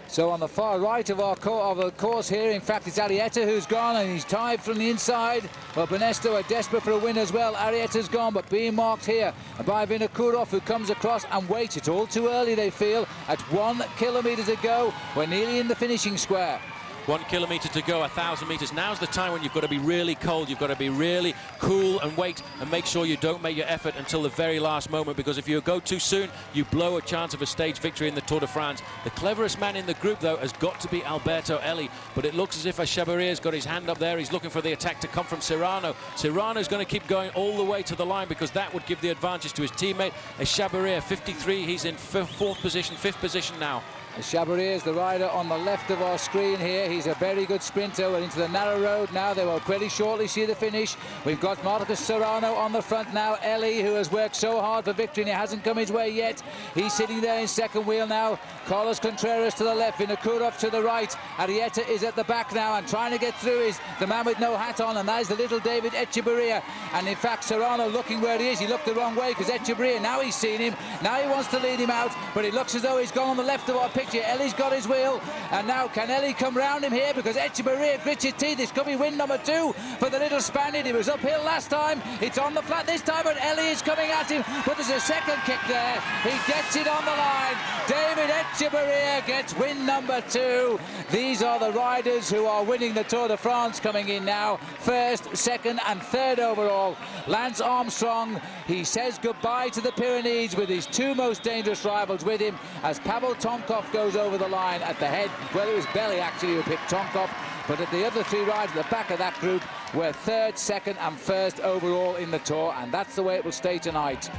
So on the far right of our course here, in fact, it's Arrieta who's gone, and he's tied from the inside. Well, Benesto are desperate for a win as well. Arrieta's gone, but being marked here by Vinokurov, who comes across and waits. It's all too early, they feel. At 1 kilometre to go, we're nearly in the finishing square. 1 kilometre to go, 1,000 metres. Now's the time when you've got to be really cold. You've got to be really cool and wait and make sure you don't make your effort until the very last moment, because if you go too soon, you blow a chance of a stage victory in the Tour de France. The cleverest man in the group, though, has got to be Alberto Eli, but it looks as if Echavarria's got his hand up there. He's looking for the attack to come from Serrano. Serrano's going to keep going all the way to the line, because that would give the advantage to his teammate. Echavarria, 53, he's in 5th position now. Echavarria is the rider on the left of our screen here. He's a very good sprinter. We're into the narrow road now. They will pretty shortly see the finish. We've got Marcus Serrano on the front now. Eli, who has worked so hard for victory, and he hasn't come his way yet. He's sitting there in second wheel now. Carlos Contreras to the left, Vinokurov to the right. Arrieta is at the back now, and trying to get through is the man with no hat on, and that is the little David Echevarria. And in fact, Serrano looking where he is. He looked the wrong way, because Echevarria, now he's seen him. Now he wants to lead him out, but it looks as though he's gone on the left of our picture. Eli's got his wheel, and now can Eli come round him here, because Echevarria grits his teeth. This could be win number 2 for the little Spaniard. He was uphill last time. It's on the flat this time, but Eli is coming at him, but there's a second kick there. He gets it on the line. David Echevarria gets win number 2. These are the riders who are winning the Tour de France coming in now. 1st, 2nd and 3rd overall. Lance Armstrong, he says goodbye to the Pyrenees with his 2 most dangerous rivals with him, as Pavel Tonkov that goes over the line at the head. Well, it was Belly actually who picked Tonkov, but at the other three riders at the back of that group were third, second and first overall in the Tour, and that's the way it will stay tonight.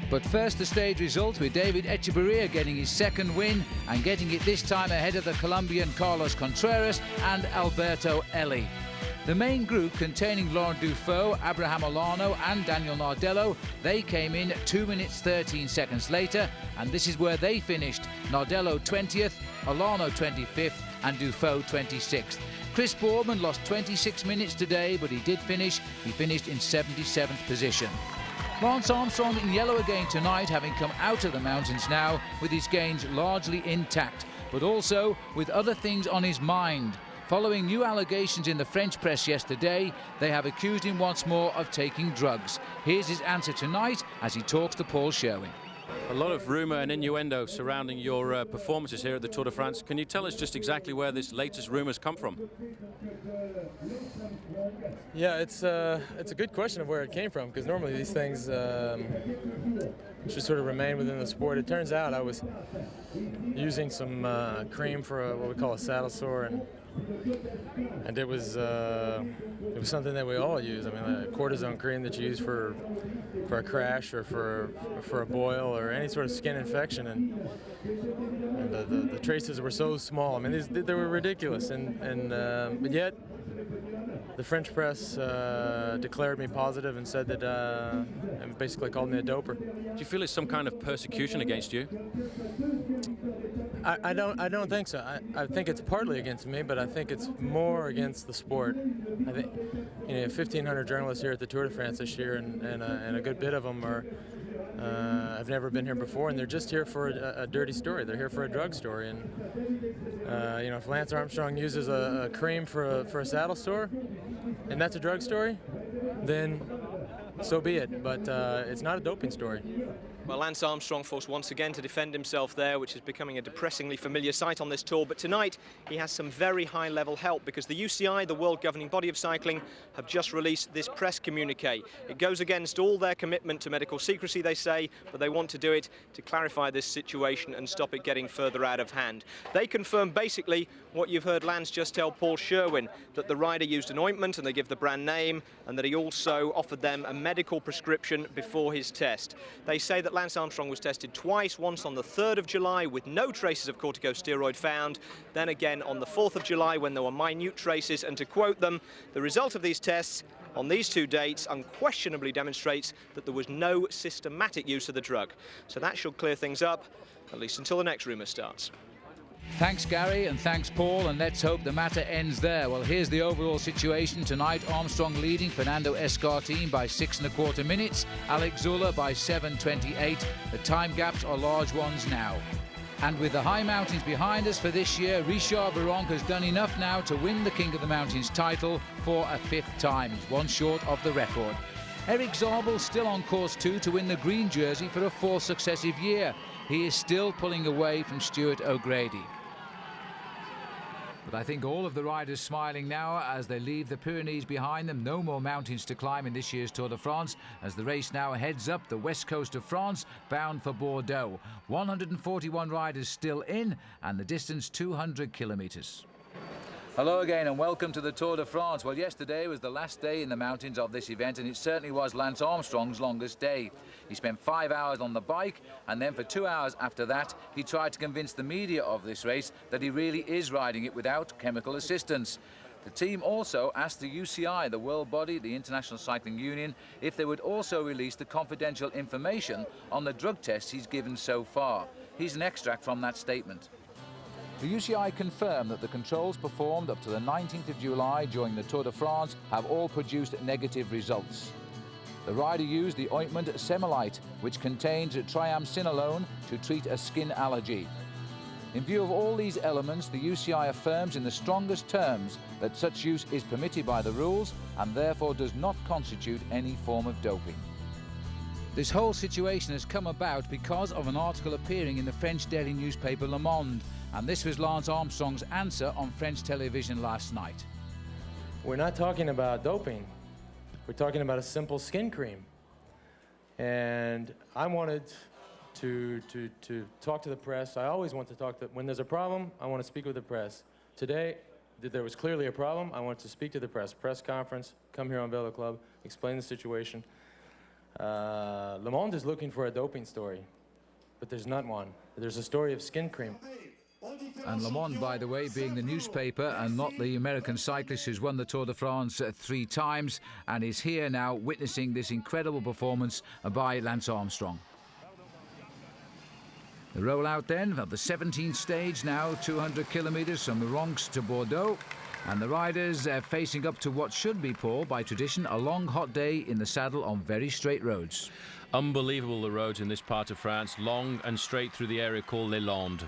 But first, the stage result with David Echeverria getting his second win and getting it this time ahead of the Colombian Carlos Contreras and Alberto Eli. The main group containing Laurent Dufaux, Abraham Olano and Daniel Nardello, they came in 2 minutes 13 seconds later, and this is where they finished. Nardello 20th, Olano 25th and Dufaux 26th. Chris Boardman lost 26 minutes today, but he did finish. He finished in 77th position. Lance Armstrong in yellow again tonight, having come out of the mountains now with his gains largely intact, but also with other things on his mind. Following new allegations in the French press yesterday, they have accused him once more of taking drugs. Here's his answer tonight as he talks to Paul Sherwin. A lot of rumour and innuendo surrounding your performances here at the Tour de France. Can you tell us just exactly where this latest rumours come from? Yeah, it's a good question of where it came from, because normally these things should sort of remain within the sport. It turns out I was using some cream for what we call a saddle sore, and it was something that we all use. I mean, a cortisone cream that you use for a crash or for a boil or any sort of skin infection, and the traces were so small. I mean, they were ridiculous, but yet the French press declared me positive and said that and basically called me a doper. Do you feel it's some kind of persecution against you? I don't think so. I think it's partly against me, but I think it's more against the sport. I think 1,500 journalists here at the Tour de France this year, and a good bit of them are have never been here before, and they're just here for a dirty story. They're here for a drug story, and if Lance Armstrong uses a cream for a saddle sore, and that's a drug story, then so be it. But it's not a doping story. Well, Lance Armstrong forced once again to defend himself there, which is becoming a depressingly familiar sight on this tour. But tonight, he has some very high-level help, because the UCI, the world governing body of cycling, have just released this press communique. It goes against all their commitment to medical secrecy, they say, but they want to do it to clarify this situation and stop it getting further out of hand. They confirm basically what you've heard Lance just tell Paul Sherwin, that the rider used an ointment, and they give the brand name, and that he also offered them a medical prescription before his test. They say that Lance Armstrong was tested twice, once on the 3rd of July with no traces of corticosteroid found, then again on the 4th of July when there were minute traces, and to quote them, the result of these tests on these two dates unquestionably demonstrates that there was no systematic use of the drug. So that should clear things up, at least until the next rumour starts. Thanks, Gary, and thanks, Paul, and let's hope the matter ends there. Well, here's the overall situation tonight. Armstrong leading Fernando Escartin by 6¼ minutes, Alex Zula by 7:28. The time gaps are large ones now. And with the high mountains behind us for this year, Richard Virenque has done enough now to win the King of the Mountains title for a 5th time. He's one short of the record. Eric Zabel still on course 2 to win the green jersey for a 4th successive year. He is still pulling away from Stuart O'Grady. But I think all of the riders smiling now as they leave the Pyrenees behind them. No more mountains to climb in this year's Tour de France, as the race now heads up the west coast of France, bound for Bordeaux. 141 riders still in, and the distance 200 kilometres. Hello again and welcome to the Tour de France. Well, yesterday was the last day in the mountains of this event, and it certainly was Lance Armstrong's longest day. He spent 5 hours on the bike, and then for 2 hours after that he tried to convince the media of this race that he really is riding it without chemical assistance. The team also asked the UCI, the world body, the International Cycling Union, if they would also release the confidential information on the drug tests he's given so far. Here's an extract from that statement. The UCI confirmed that the controls performed up to the 19th of July during the Tour de France have all produced negative results. The rider used the ointment Semolite, which contains triamcinolone to treat a skin allergy. In view of all these elements, the UCI affirms in the strongest terms that such use is permitted by the rules and therefore does not constitute any form of doping. This whole situation has come about because of an article appearing in the French daily newspaper Le Monde, and this was Lance Armstrong's answer on French television last night. We're not talking about doping. We're talking about a simple skin cream. And I wanted to talk to the press. I always want to talk to, when there's a problem, I want to speak with the press. Today, there was clearly a problem. I wanted to speak to the press conference, come here on Velo Club, explain the situation. Le Monde is looking for a doping story, but there's not one. There's a story of skin cream. And Le Monde, by the way, being the newspaper and not the American cyclist who's won the Tour de France 3 times and is here now witnessing this incredible performance by Lance Armstrong. The rollout then of the 17th stage now, 200 kilometres from Ronx to Bordeaux. And the riders facing up to what should be, Paul, by tradition, a long hot day in the saddle on very straight roads. Unbelievable, the roads in this part of France, long and straight through the area called Les Landes.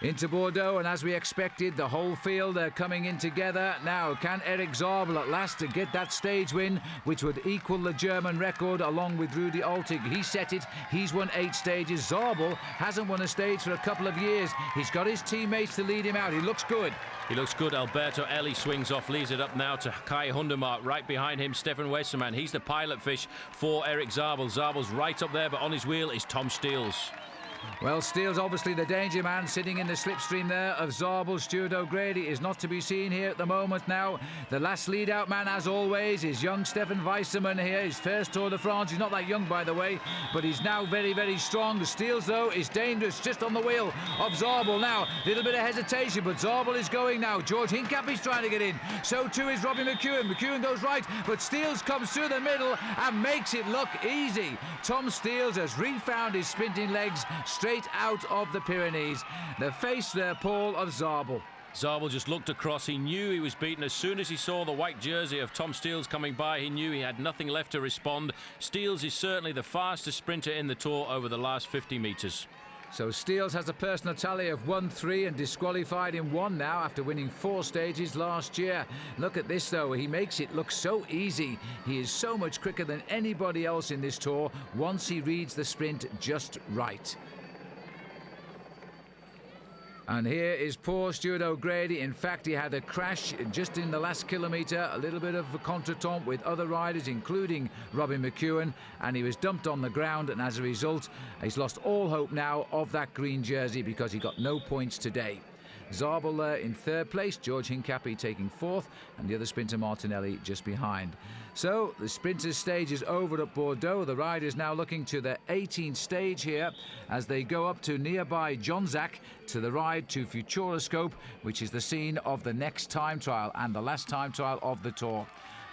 Into Bordeaux, and as we expected, the whole field coming in together. Now, can Eric Zabel at last get that stage win, which would equal the German record along with Rudi Altig? He set it. He's won 8 stages. Zabel hasn't won a stage for a couple of years. He's got his teammates to lead him out. He looks good. He looks good. Alberto Eli swings off, leaves it up now to Kai Hundermark. Right behind him, Stefan Westermann. He's the pilot fish for Eric Zabel. Zabel's right up there, but on his wheel is Tom Steels. Well, Steele's obviously the danger man, sitting in the slipstream there of Zabel. Stuart O'Grady is not to be seen here at the moment now. The last lead-out man, as always, is young Stefan Weissermann here. His first Tour de France. He's not that young, by the way, but he's now very, very strong. Steele's, though, is dangerous, just on the wheel of Zabel now. A little bit of hesitation, but Zabel is going now. George Hincapie is trying to get in. So, too, is Robbie McEwen. McEwen goes right, but Steele's comes through the middle and makes it look easy. Tom Steels has refound his sprinting legs straight out of the Pyrenees. The face there, Paul, of Zabel. Zabel just looked across. He knew he was beaten. As soon as he saw the white jersey of Tom Steels coming by, he knew he had nothing left to respond. Steels is certainly the fastest sprinter in the Tour over the last 50 metres. So Steels has a personal tally of 1-3 and disqualified in 1 now after winning 4 stages last year. Look at this, though. He makes it look so easy. He is so much quicker than anybody else in this Tour once he reads the sprint just right. And here is poor Stuart O'Grady. In fact, he had a crash just in the last kilometre, a little bit of a contretemps with other riders, including Robbie McEwen, and he was dumped on the ground, and as a result, he's lost all hope now of that green jersey because he got no points today. Zabel in 3rd place, George Hincapie taking 4th, and the other sprinter Martinelli just behind. So the sprinters' stage is over at Bordeaux. The riders now looking to the 18th stage here as they go up to nearby Jonzac to the ride to Futuroscope, which is the scene of the next time trial and the last time trial of the Tour.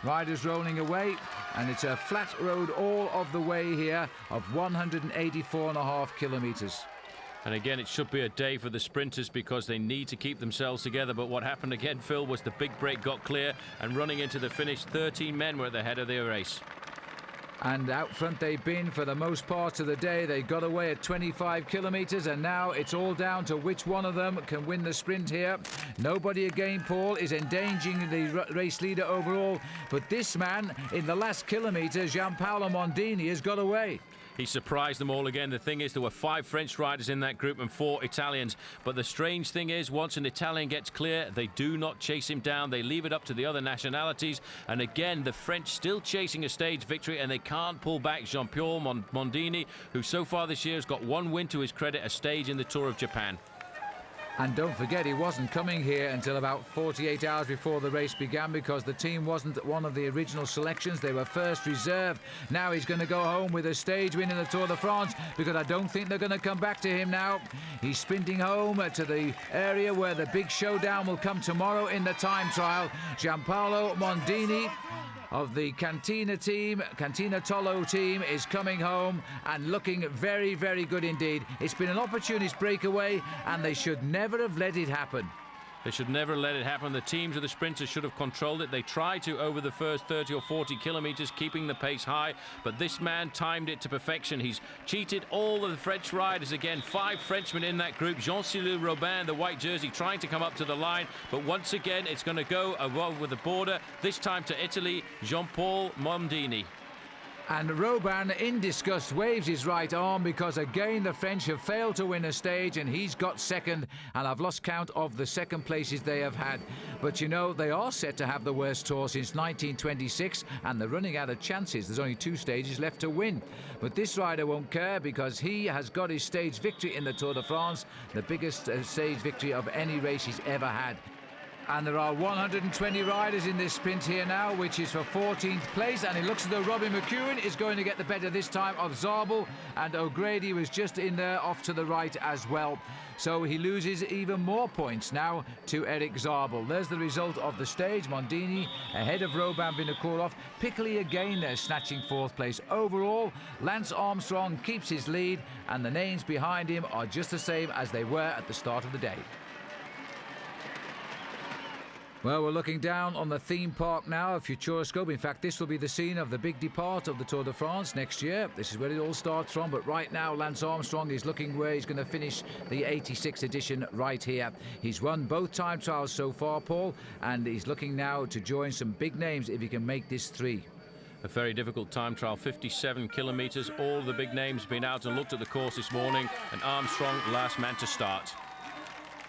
Riders rolling away, and it's a flat road all of the way here of 184.5 kilometres. And again, it should be a day for the sprinters because they need to keep themselves together. But what happened again, Phil, was the big break got clear, and running into the finish, 13 men were at the head of their race. And out front they've been for the most part of the day. They got away at 25 kilometres, and now it's all down to which one of them can win the sprint here. Nobody again, Paul, is endangering the race leader overall. But this man, in the last kilometre, Gianpaolo Mondini, has got away. He surprised them all again. The thing is, there were 5 French riders in that group and 4 Italians. But the strange thing is, once an Italian gets clear, they do not chase him down. They leave it up to the other nationalities. And again, the French still chasing a stage victory, and they can't pull back Jean-Paul Mondini, who so far this year has got 1 win to his credit, a stage in the Tour of Japan. And don't forget, he wasn't coming here until about 48 hours before the race began because the team wasn't one of the original selections. They were first reserve. Now he's going to go home with a stage win in the Tour de France because I don't think they're going to come back to him now. He's sprinting home to the area where the big showdown will come tomorrow in the time trial. Gianpaolo Mondini of the Cantina Tollo team is coming home and looking very, very good indeed. It's been an opportunist breakaway, and they should never have let it happen. They should never let it happen. The teams of the sprinters should have controlled it. They tried to over the first 30 or 40 kilometres, keeping the pace high, but this man timed it to perfection. He's cheated all of the French riders again. 5 Frenchmen in that group. Jean-Cyril Robin, the white jersey, trying to come up to the line, but once again it's going to go over the border, this time to Italy, Jean-Paul Mondini. And Robin, in disgust, waves his right arm because again the French have failed to win a stage, and he's got second, and I've lost count of the second places they have had. But you know, they are set to have the worst tour since 1926, and they're running out of chances. There's only 2 stages left to win. But this rider won't care because he has got his stage victory in the Tour de France, the biggest stage victory of any race he's ever had. And there are 120 riders in this sprint here now, which is for 14th place, and it looks as though Robbie McEwen is going to get the better this time of Zabel, and O'Grady was just in there off to the right as well. So he loses even more points now to Eric Zabel. There's the result of the stage. Mondini ahead of Robin Vinokourov. Piccoli again there snatching 4th place. Overall, Lance Armstrong keeps his lead, and the names behind him are just the same as they were at the start of the day. Well, we're looking down on the theme park now of Futuroscope. In fact, this will be the scene of the big depart of the Tour de France next year. This is where it all starts from, but right now Lance Armstrong is looking where he's going to finish the 86th edition right here. He's won both time trials so far, Paul, and he's looking now to join some big names if he can make this 3. A very difficult time trial, 57 kilometres. All the big names been out and looked at the course this morning, and Armstrong, last man to start.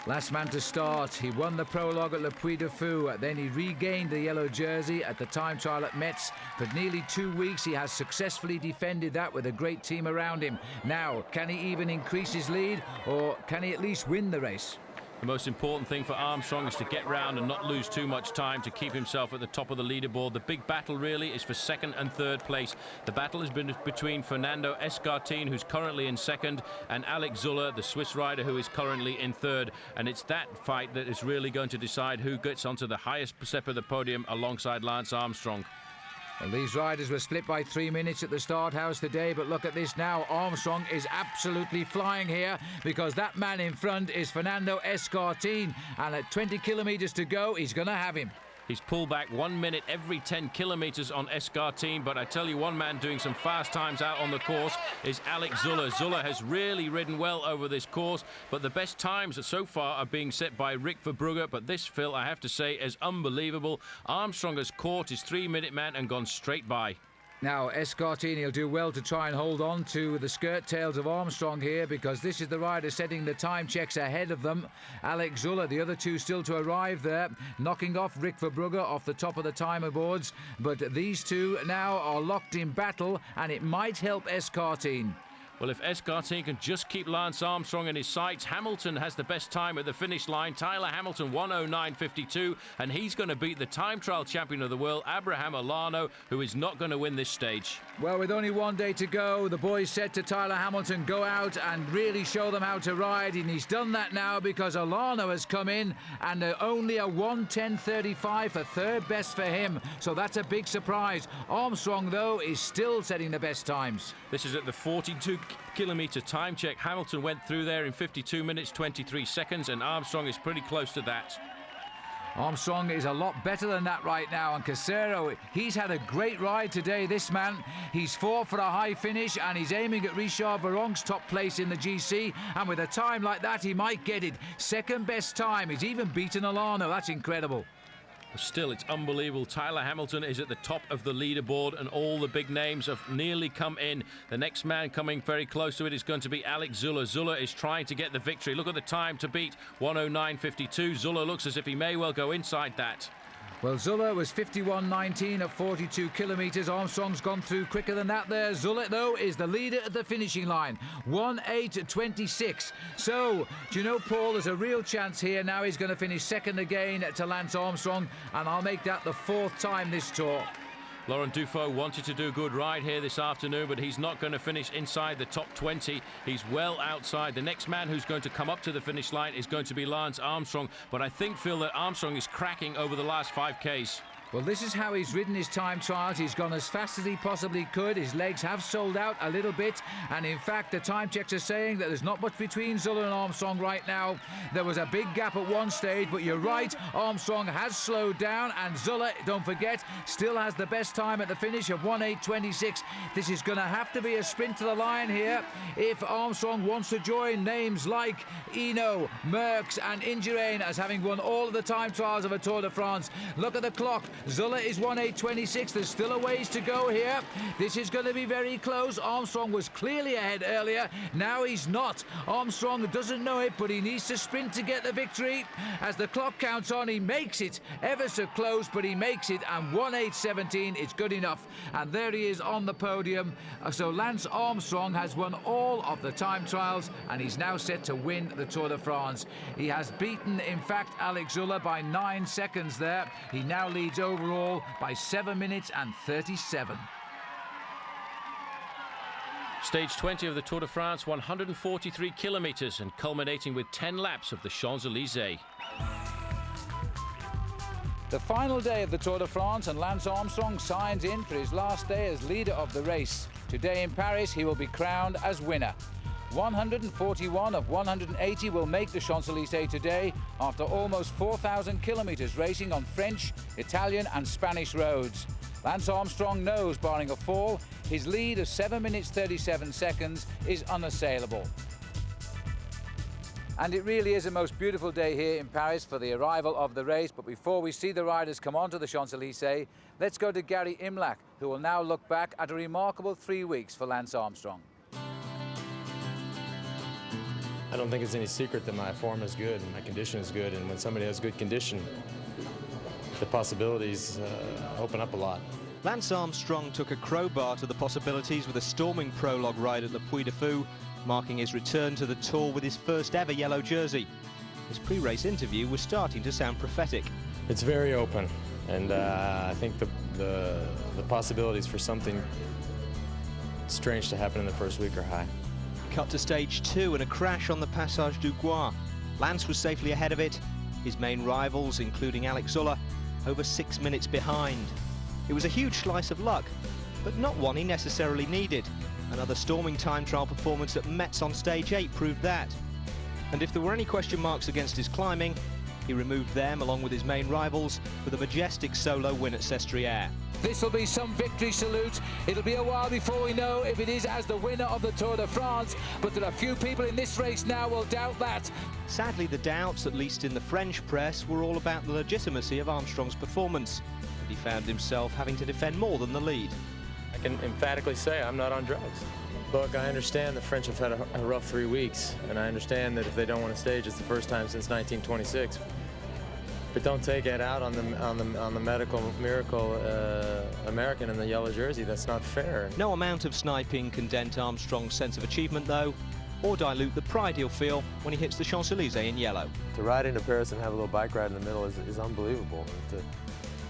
Last man to start. He won the prologue at Le Puy de Fou. Then he regained the yellow jersey at the time trial at Metz. For nearly 2 weeks, he has successfully defended that with a great team around him. Now, can he even increase his lead, or can he at least win the race? The most important thing for Armstrong is to get round and not lose too much time to keep himself at the top of the leaderboard. The big battle really is for 2nd and 3rd place. The battle has been between Fernando Escartin, who's currently in 2nd, and Alex Zuller, the Swiss rider, who is currently in 3rd. And it's that fight that is really going to decide who gets onto the highest step of the podium alongside Lance Armstrong. Well, these riders were split by 3 minutes at the start house today, but look at this now. Armstrong is absolutely flying here because that man in front is Fernando Escartin, and at 20 kilometres to go, he's going to have him. He's pulled back 1 minute every 10 kilometres on Escartin, but I tell you, one man doing some fast times out on the course is Alex Zuller. Zuller has really ridden well over this course, but the best times so far are being set by Rick Verbrugge, but this, Phil, I have to say, is unbelievable. Armstrong has caught his 3-minute man and gone straight by. Now, Escartin, he'll do well to try and hold on to the skirt tails of Armstrong here because this is the rider setting the time checks ahead of them. Alex Zuller, the other two still to arrive there, knocking off Rick Verbrugge off the top of the timer boards. But these two now are locked in battle, and it might help Escartin. Well, if Escartin can just keep Lance Armstrong in his sights, Hamilton has the best time at the finish line. Tyler Hamilton, 1:09.52, and he's going to beat the time trial champion of the world, Abraham Olano, who is not going to win this stage. Well, with only 1 day to go, the boys said to Tyler Hamilton, go out and really show them how to ride, and he's done that now because Olano has come in, and only a 1:10.35 for 3rd best for him, so that's a big surprise. Armstrong, though, is still setting the best times. This is at the 42-kilometre time check. Hamilton went through there in 52 minutes, 23 seconds, and Armstrong is pretty close to that. Armstrong is a lot better than that right now, and Casero, he's had a great ride today, this man. He's fought for a high finish, and he's aiming at Richard Virenque's top place in the GC, and with a time like that, he might get it. 2nd best time. He's even beaten Olano. That's incredible. Still, it's unbelievable. Tyler Hamilton is at the top of the leaderboard, and all the big names have nearly come in. The next man coming very close to it is going to be Alex Zuller. Zuller is trying to get the victory. Look at the time to beat, 1:09.52. Zuller looks as if he may well go inside that. Well, Zuller was 51.19 at 42 kilometres. Armstrong's gone through quicker than that there. Zuller, though, is the leader at the finishing line. 1:08.26. So, do you know, Paul, there's a real chance here. Now he's going to finish 2nd again to Lance Armstrong, and I'll make that the 4th time this tour. Laurent Dufaux wanted to do a good ride here this afternoon, but he's not going to finish inside the top 20. He's well outside. The next man who's going to come up to the finish line is going to be Lance Armstrong, but I think, Phil, that Armstrong is cracking over the last 5Ks. Well, this is how he's ridden his time trials. He's gone as fast as he possibly could. His legs have sold out a little bit. And in fact, the time checks are saying that there's not much between Zuller and Armstrong right now. There was a big gap at one stage, but you're right. Armstrong has slowed down, and Zuller, don't forget, still has the best time at the finish of 1:08.26. This is going to have to be a sprint to the line here if Armstrong wants to join names like Eno, Merckx and Indurain as having won all of the time trials of a Tour de France. Look at the clock. Zuller is 1:8:26. There's still a ways to go here. This is going to be very close. Armstrong was clearly ahead earlier. Now he's not. Armstrong doesn't know it, but he needs to sprint to get the victory. As the clock counts on, he makes it. Ever so close, but he makes it. And 1:8:17, it's good enough. And there he is on the podium. So Lance Armstrong has won all of the time trials, and he's now set to win the Tour de France. He has beaten, in fact, Alex Zuller by 9 seconds there. He now leads overall by 7 minutes and 37. Stage 20 of the Tour de France, 143 kilometres and culminating with 10 laps of the Champs-Élysées. The final day of the Tour de France, and Lance Armstrong signs in for his last day as leader of the race. Today in Paris, he will be crowned as winner. 141 of 180 will make the Champs-Élysées today after almost 4,000 kilometres racing on French, Italian and Spanish roads. Lance Armstrong knows, barring a fall, his lead of 7 minutes 37 seconds is unassailable. And it really is a most beautiful day here in Paris for the arrival of the race. But before we see the riders come onto the Champs-Élysées, let's go to Gary Imlach, who will now look back at a remarkable 3 weeks for Lance Armstrong. I don't think it's any secret that my form is good and my condition is good. And when somebody has good condition, the possibilities open up a lot. Lance Armstrong took a crowbar to the possibilities with a storming prologue ride at Le Puy de Fou, marking his return to the Tour with his first ever yellow jersey. His pre-race interview was starting to sound prophetic. It's very open, and I think the possibilities for something strange to happen in the first week are high. Cut to stage 2 and a crash on the Passage du Gois. Lance was safely ahead of it. His main rivals, including Alex Zuller, over 6 minutes behind. It was a huge slice of luck, but not one he necessarily needed. Another storming time trial performance at Metz on stage 8 proved that. And if there were any question marks against his climbing, he removed them along with his main rivals with a majestic solo win at Sestriere. This will be some victory salute. It'll be a while before we know if it is as the winner of the Tour de France, but there are few people in this race now will doubt that. Sadly, the doubts, at least in the French press, were all about the legitimacy of Armstrong's performance, and he found himself having to defend more than the lead. I can emphatically say I'm not on drugs. Look, I understand the French have had a rough 3 weeks, and I understand that if they don't win a stage, it's the first time since 1926. But don't take it out on the medical miracle American in the yellow jersey. That's not fair. No amount of sniping can dent Armstrong's sense of achievement, though, or dilute the pride he'll feel when he hits the Champs-Élysées in yellow. To ride into Paris and have a little bike ride in the middle is unbelievable. And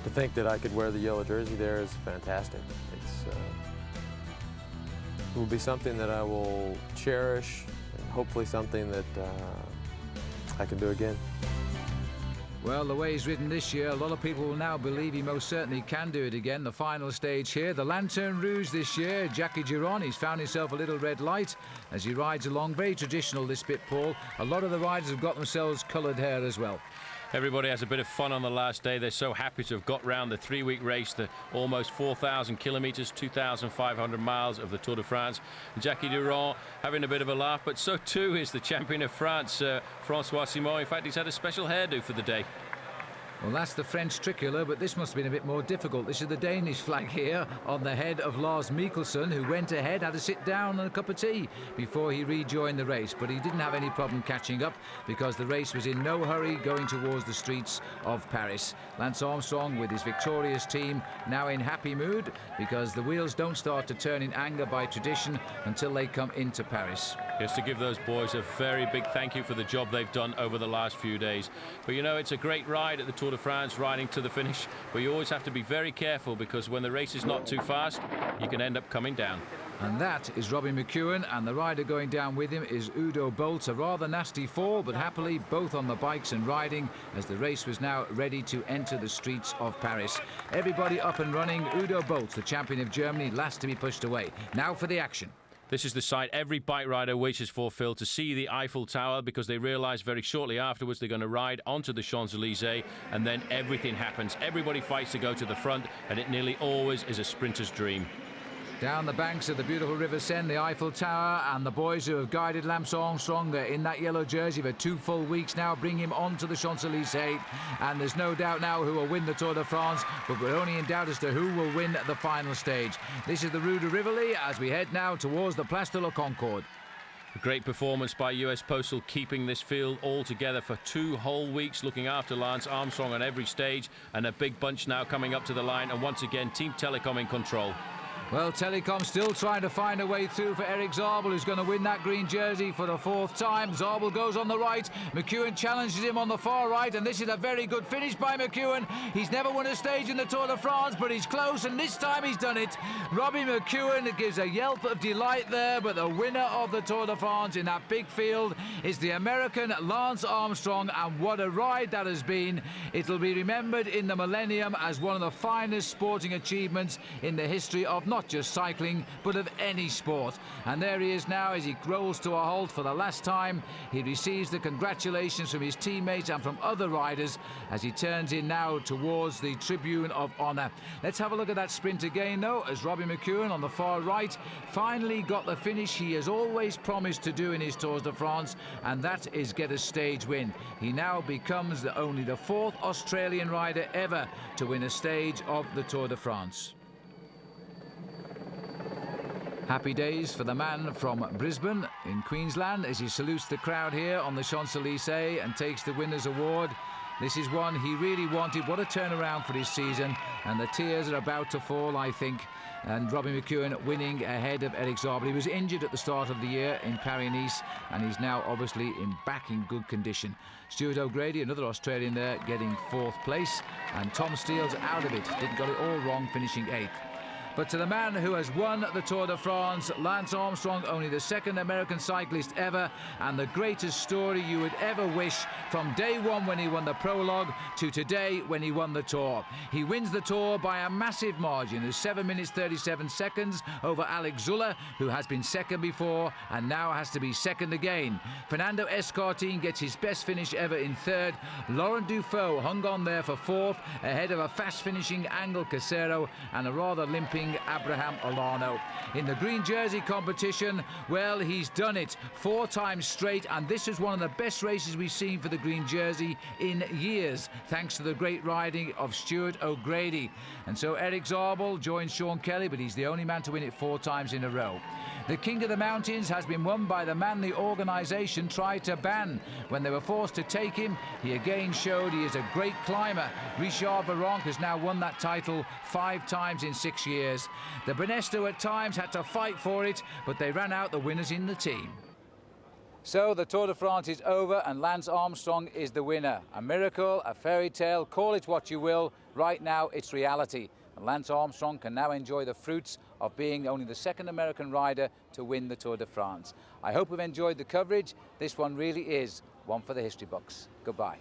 to think that I could wear the yellow jersey there is fantastic. It will be something that I will cherish, and hopefully something that I can do again. Well, the way he's ridden this year, a lot of people will now believe he most certainly can do it again. The final stage here, the Lanterne Rouge this year, Jackie Giron, he's found himself a little red light as he rides along. Very traditional this bit, Paul. A lot of the riders have got themselves coloured hair as well. Everybody has a bit of fun on the last day. They're so happy to have got round the 3-week race, the almost 4,000 kilometres, 2,500 miles of the Tour de France. Jackie Durand having a bit of a laugh, but so too is the champion of France, Francois Simon. In fact, he's had a special hairdo for the day. Well, that's the French tricolour, but this must have been a bit more difficult. This is the Danish flag here on the head of Lars Mikkelsen, who went ahead, had to sit down and a cup of tea before he rejoined the race. But he didn't have any problem catching up because the race was in no hurry going towards the streets of Paris. Lance Armstrong with his victorious team now in happy mood because the wheels don't start to turn in anger by tradition until they come into Paris. Just to give those boys a very big thank you for the job they've done over the last few days. But you know, it's a great ride at the Tour de France, riding to the finish, but you always have to be very careful because when the race is not too fast, you can end up coming down. And that is Robbie McEwen, and the rider going down with him is Udo Bolt. A rather nasty fall, but happily both on the bikes and riding as the race was now ready to enter the streets of Paris. Everybody up and running. Udo Bolt, the champion of Germany, last to be pushed away. Now for the action. This is the sight every bike rider wishes for, Phil, to see the Eiffel Tower, because they realise very shortly afterwards they're going to ride onto the Champs-Élysées, and then everything happens. Everybody fights to go to the front, and it nearly always is a sprinter's dream. Down the banks of the beautiful River Seine, the Eiffel Tower, and the boys who have guided Lance Armstrong in that yellow jersey for 2 full weeks now bring him on to the Champs-Élysées. And there's no doubt now who will win the Tour de France, but we're only in doubt as to who will win the final stage. This is the Rue de Rivoli as we head now towards the Place de la Concorde. A great performance by US Postal, keeping this field all together for 2 whole weeks, looking after Lance Armstrong on every stage, and a big bunch now coming up to the line, and once again Team Telecom in control. Well, Telecom still trying to find a way through for Eric Zabel, who's going to win that green jersey for the 4th time. Zabel goes on the right. McEwen challenges him on the far right, and this is a very good finish by McEwen. He's never won a stage in the Tour de France, but he's close, and this time he's done it. Robbie McEwen gives a yelp of delight there, but the winner of the Tour de France in that big field is the American Lance Armstrong, and what a ride that has been. It'll be remembered in the millennium as one of the finest sporting achievements in the history of not just cycling, but of any sport. And there he is now as he rolls to a halt for the last time. He receives the congratulations from his teammates and from other riders as he turns in now towards the Tribune of Honour. Let's have a look at that sprint again, though, as Robbie McEwen on the far right finally got the finish he has always promised to do in his Tours de France, and that is get a stage win. He now becomes only the 4th Australian rider ever to win a stage of the Tour de France. Happy days for the man from Brisbane in Queensland as he salutes the crowd here on the Champs-Élysées and takes the winner's award. This is one he really wanted. What a turnaround for his season, and the tears are about to fall, I think. And Robbie McEwen winning ahead of Eric Zabel. He was injured at the start of the year in Pyrenees, and he's now obviously back in good condition. Stuart O'Grady, another Australian there, getting 4th place, and Tom Steele's out of it. Didn't got it all wrong, finishing 8th. But to the man who has won the Tour de France, Lance Armstrong, only the 2nd American cyclist ever, and the greatest story you would ever wish, from day 1 when he won the prologue to today when he won the Tour. He wins the Tour by a massive margin of 7 minutes 37 seconds over Alex Zuller, who has been 2nd before and now has to be 2nd again. Fernando Escartin gets his best finish ever in 3rd. Laurent Dufaux hung on there for 4th, ahead of a fast-finishing Angel Casero and a rather limping Abraham Olano. In the green jersey competition, well, he's done it 4 times straight, and this is one of the best races we've seen for the green jersey in years, thanks to the great riding of Stuart O'Grady. And so Eric Zabel joins Sean Kelly, but he's the only man to win it 4 times in a row. The King of the Mountains has been won by the man the organisation tried to ban. When they were forced to take him, he again showed he is a great climber. Richard Virenque has now won that title 5 times in 6 years. The Banesto at times had to fight for it, but they ran out the winners in the team. So the Tour de France is over and Lance Armstrong is the winner. A miracle, a fairy tale, call it what you will. Right now it's reality. And Lance Armstrong can now enjoy the fruits of being only the 2nd American rider to win the Tour de France. I hope you've enjoyed the coverage. This one really is one for the history books. Goodbye.